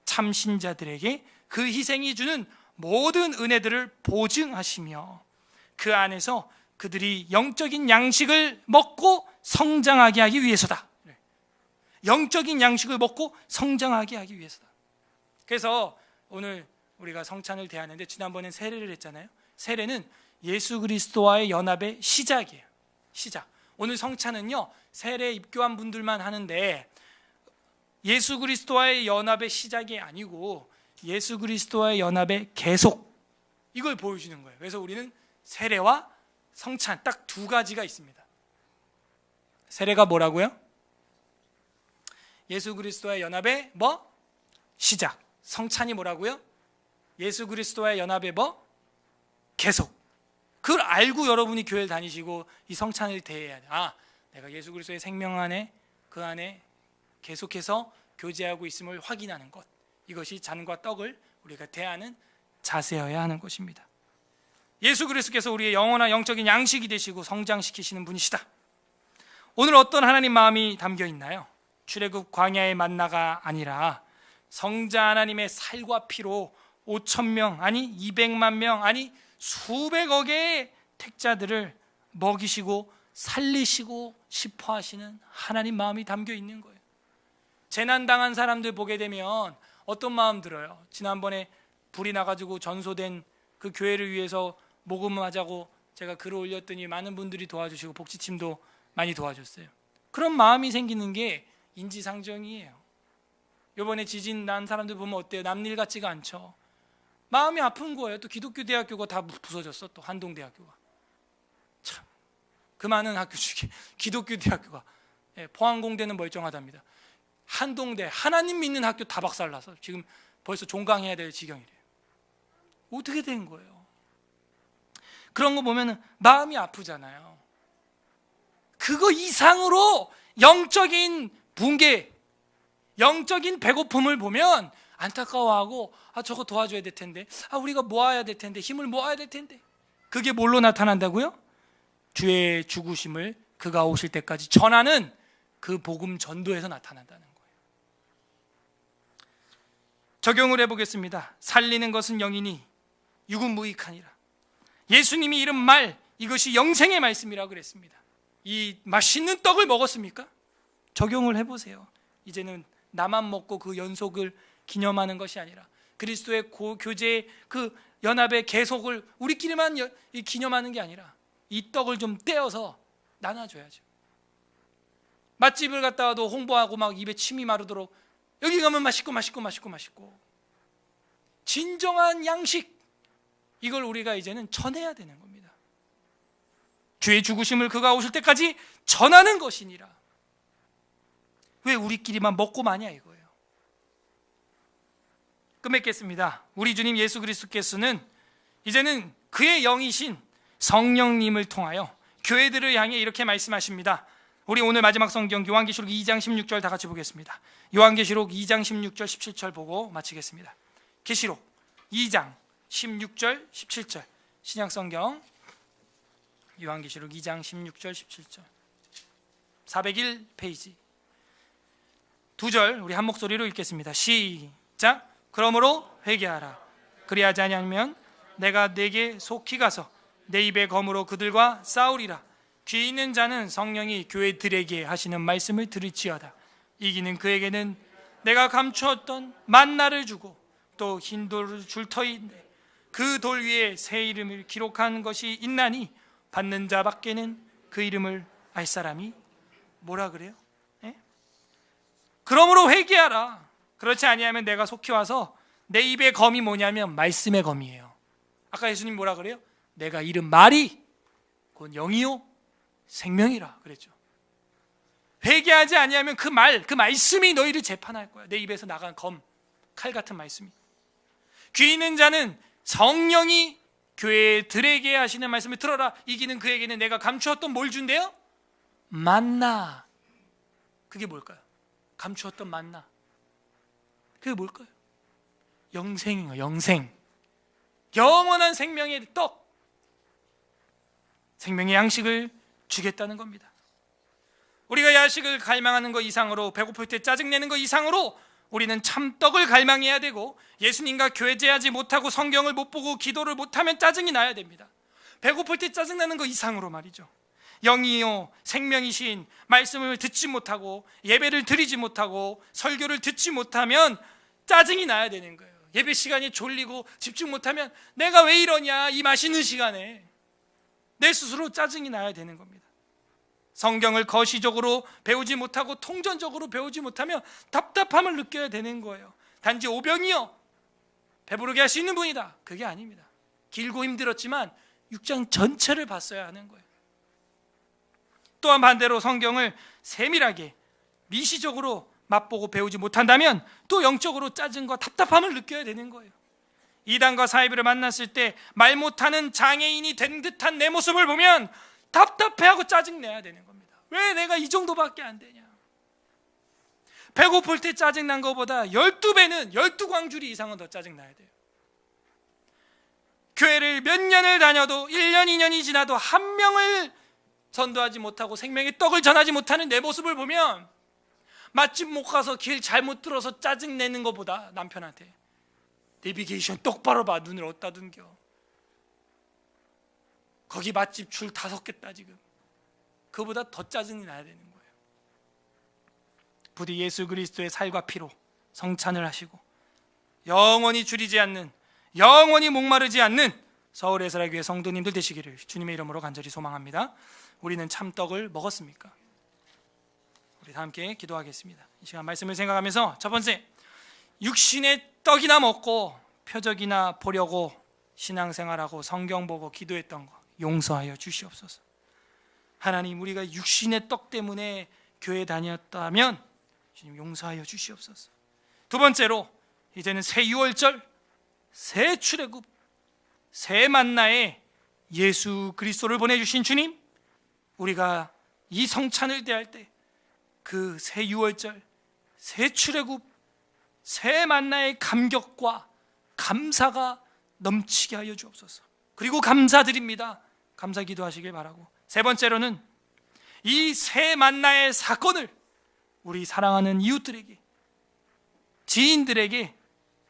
Speaker 1: 참신자들에게 그 희생이 주는 모든 은혜들을 보증하시며 그 안에서 그들이 영적인 양식을 먹고 성장하게 하기 위해서다. 영적인 양식을 먹고 성장하게 하기 위해서다. 그래서 오늘 우리가 성찬을 대하는데 지난번엔 세례를 했잖아요. 세례는 예수 그리스도와의 연합의 시작이에요. 시작. 오늘 성찬은요 세례 입교한 분들만 하는데 예수 그리스도와의 연합의 시작이 아니고 예수 그리스도와의 연합의 계속, 이걸 보여주는 거예요. 그래서 우리는 세례와 성찬 딱 두 가지가 있습니다. 세례가 뭐라고요? 예수 그리스도와의 연합의 뭐? 시작. 성찬이 뭐라고요? 예수 그리스도와의 연합의 뭐? 계속. 그걸 알고 여러분이 교회를 다니시고 이 성찬을 대해야 돼. 아, 내가 예수 그리스도의 생명 안에 그 안에 계속해서 교제하고 있음을 확인하는 것. 이것이 잔과 떡을 우리가 대하는 자세여야 하는 것입니다. 예수 그리스도께서 우리의 영원한 영적인 양식이 되시고 성장시키시는 분이시다. 오늘 어떤 하나님 마음이 담겨 있나요? 출애굽 광야의 만나가 아니라 성자 하나님의 살과 피로 5,000명 아니 200만 명 아니 수백억의 택자들을 먹이시고 살리시고 싶어 하시는 하나님 마음이 담겨 있는 거예요. 재난당한 사람들 보게 되면 어떤 마음 들어요? 지난번에 불이 나가지고 전소된 그 교회를 위해서 모금하자고 제가 글을 올렸더니 많은 분들이 도와주시고 복지팀도 많이 도와줬어요. 그런 마음이 생기는 게 인지상정이에요. 이번에 지진 난 사람들 보면 어때요? 남일 같지가 않죠. 마음이 아픈 거예요. 또 기독교 대학교가 다 부서졌어. 또 한동대학교가. 참, 그 많은 학교 중에 기독교 대학교가, 포항공대는 멀쩡하답니다. 한동대, 하나님 믿는 학교 다 박살나서 지금 벌써 종강해야 될 지경이래요. 어떻게 된 거예요? 그런 거 보면 마음이 아프잖아요. 그거 이상으로 영적인 붕괴, 영적인 배고픔을 보면 안타까워하고 저거 도와줘야 될 텐데, 우리가 모아야 될 텐데, 힘을 모아야 될 텐데. 그게 뭘로 나타난다고요? 주의 죽으심을 그가 오실 때까지 전하는 그 복음 전도에서 나타난다는 거예요. 적용을 해보겠습니다. 살리는 것은 영이니 육은 무익하니라. 예수님이 이른 말, 이것이 영생의 말씀이라고 그랬습니다. 이 맛있는 떡을 먹었습니까? 적용을 해보세요. 이제는 나만 먹고 그 연속을 기념하는 것이 아니라 그리스도의 교제의 그 연합의 계속을 우리끼리만 기념하는 게 아니라 이 떡을 좀 떼어서 나눠줘야죠. 맛집을 갔다 와도 홍보하고 막 입에 침이 마르도록 여기 가면 맛있고 진정한 양식, 이걸 우리가 이제는 전해야 되는 겁니다. 주의 죽으심을 그가 오실 때까지 전하는 것이니라. 왜 우리끼리만 먹고 마냐 이거예요. 끝맺겠습니다. 우리 주님 예수 그리스도께서는 이제는 그의 영이신 성령님을 통하여 교회들을 향해 이렇게 말씀하십니다. 우리 오늘 마지막 성경 요한계시록 2장 16절 다 같이 보겠습니다. 요한계시록 2장 16절 17절 보고 마치겠습니다. 계시록 2장 16절 17절 신약성경 요한계시록 2장 16절 17절 401페이지 두 절 우리 한 목소리로 읽겠습니다. 시작. 그러므로 회개하라. 그리하지 아니하면 내가 네게 속히 가서 내 입의 검으로 그들과 싸우리라. 귀 있는 자는 성령이 교회들에게 하시는 말씀을 들을지어다. 이기는 그에게는 내가 감추었던 만나를 주고 또 흰 돌을 줄 터인데 그 돌 위에 새 이름을 기록한 것이 있나니 받는 자밖에는 그 이름을 알 사람이 뭐라 그래요? 그러므로 회개하라. 그렇지 아니하면 내가 속히 와서 내 입의 검이 뭐냐면 말씀의 검이에요. 아까 예수님 뭐라 그래요? 내가 이른 말이 곧 영이요 생명이라 그랬죠. 회개하지 아니하면 그 말씀이 너희를 재판할 거야. 내 입에서 나간 검, 칼 같은 말씀이. 귀 있는 자는 성령이 교회들에게 하시는 말씀을 들어라. 이기는 그에게는 내가 감추었던 뭘 준대요? 만나. 그게 뭘까요? 감추었던 만나. 그게 뭘까요? 영생이에요. 영생. 영원한 생명의 떡. 생명의 양식을 주겠다는 겁니다. 우리가 야식을 갈망하는 것 이상으로, 배고플 때 짜증내는 것 이상으로 우리는 참떡을 갈망해야 되고, 예수님과 교제하지 못하고 성경을 못 보고 기도를 못하면 짜증이 나야 됩니다. 배고플 때 짜증나는 것 이상으로 말이죠. 영이요 생명이신 말씀을 듣지 못하고 예배를 드리지 못하고 설교를 듣지 못하면 짜증이 나야 되는 거예요. 예배 시간이 졸리고 집중 못하면 내가 왜 이러냐, 이 맛있는 시간에 내 스스로 짜증이 나야 되는 겁니다. 성경을 거시적으로 배우지 못하고 통전적으로 배우지 못하면 답답함을 느껴야 되는 거예요. 단지 오병이요 배부르게 할 수 있는 분이다, 그게 아닙니다. 길고 힘들었지만 6장 전체를 봤어야 하는 거예요. 또한 반대로 성경을 세밀하게 미시적으로 맛보고 배우지 못한다면 또 영적으로 짜증과 답답함을 느껴야 되는 거예요. 이단과 사이비를 만났을 때 말 못하는 장애인이 된 듯한 내 모습을 보면 답답해하고 짜증내야 되는 겁니다. 왜 내가 이 정도밖에 안 되냐. 배고플 때 짜증난 것보다 12배는 12광주리 이상은 더 짜증나야 돼요. 교회를 몇 년을 다녀도 1년 2년이 지나도 한 명을 전도하지 못하고 생명의 떡을 전하지 못하는 내 모습을 보면 맛집 못 가서 길 잘못 들어서 짜증내는 것보다 남편한테 내비게이션 똑바로 봐, 눈을 어디다 둔겨, 거기 맛집 줄 5개 따 지금, 그보다 더 짜증이 나야 되는 거예요. 부디 예수 그리스도의 살과 피로 성찬을 하시고 영원히 줄이지 않는, 영원히 목마르지 않는 서울에서라교회 성도님들 되시기를 주님의 이름으로 간절히 소망합니다. 우리는 참떡을 먹었습니까? 우리 다 함께 기도하겠습니다. 이 시간 말씀을 생각하면서 첫 번째, 육신의 떡이나 먹고 표적이나 보려고 신앙생활하고 성경 보고 기도했던 거 용서하여 주시옵소서. 하나님, 우리가 육신의 떡 때문에 교회 다녔다면 주님 용서하여 주시옵소서. 두 번째로, 이제는 새 유월절, 새 출애굽, 새 만나에 예수 그리스도를 보내주신 주님, 우리가 이 성찬을 대할 때 그 새 유월절, 새 출애굽, 새 만나의 감격과 감사가 넘치게 하여 주옵소서. 그리고 감사드립니다. 감사 기도하시길 바라고, 세 번째로는 이 새 만나의 사건을 우리 사랑하는 이웃들에게, 지인들에게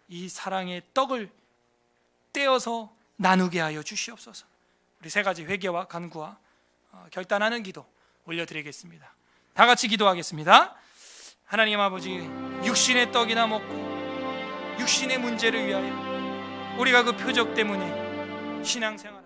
Speaker 1: 이 사랑의 떡을 떼어서 나누게 하여 주시옵소서. 우리 세 가지 회개와 간구와 결단하는 기도 올려드리겠습니다. 다 같이 기도하겠습니다. 하나님 아버지, 육신의 떡이나 먹고 육신의 문제를 위하여 우리가 그 표적 때문에 신앙생활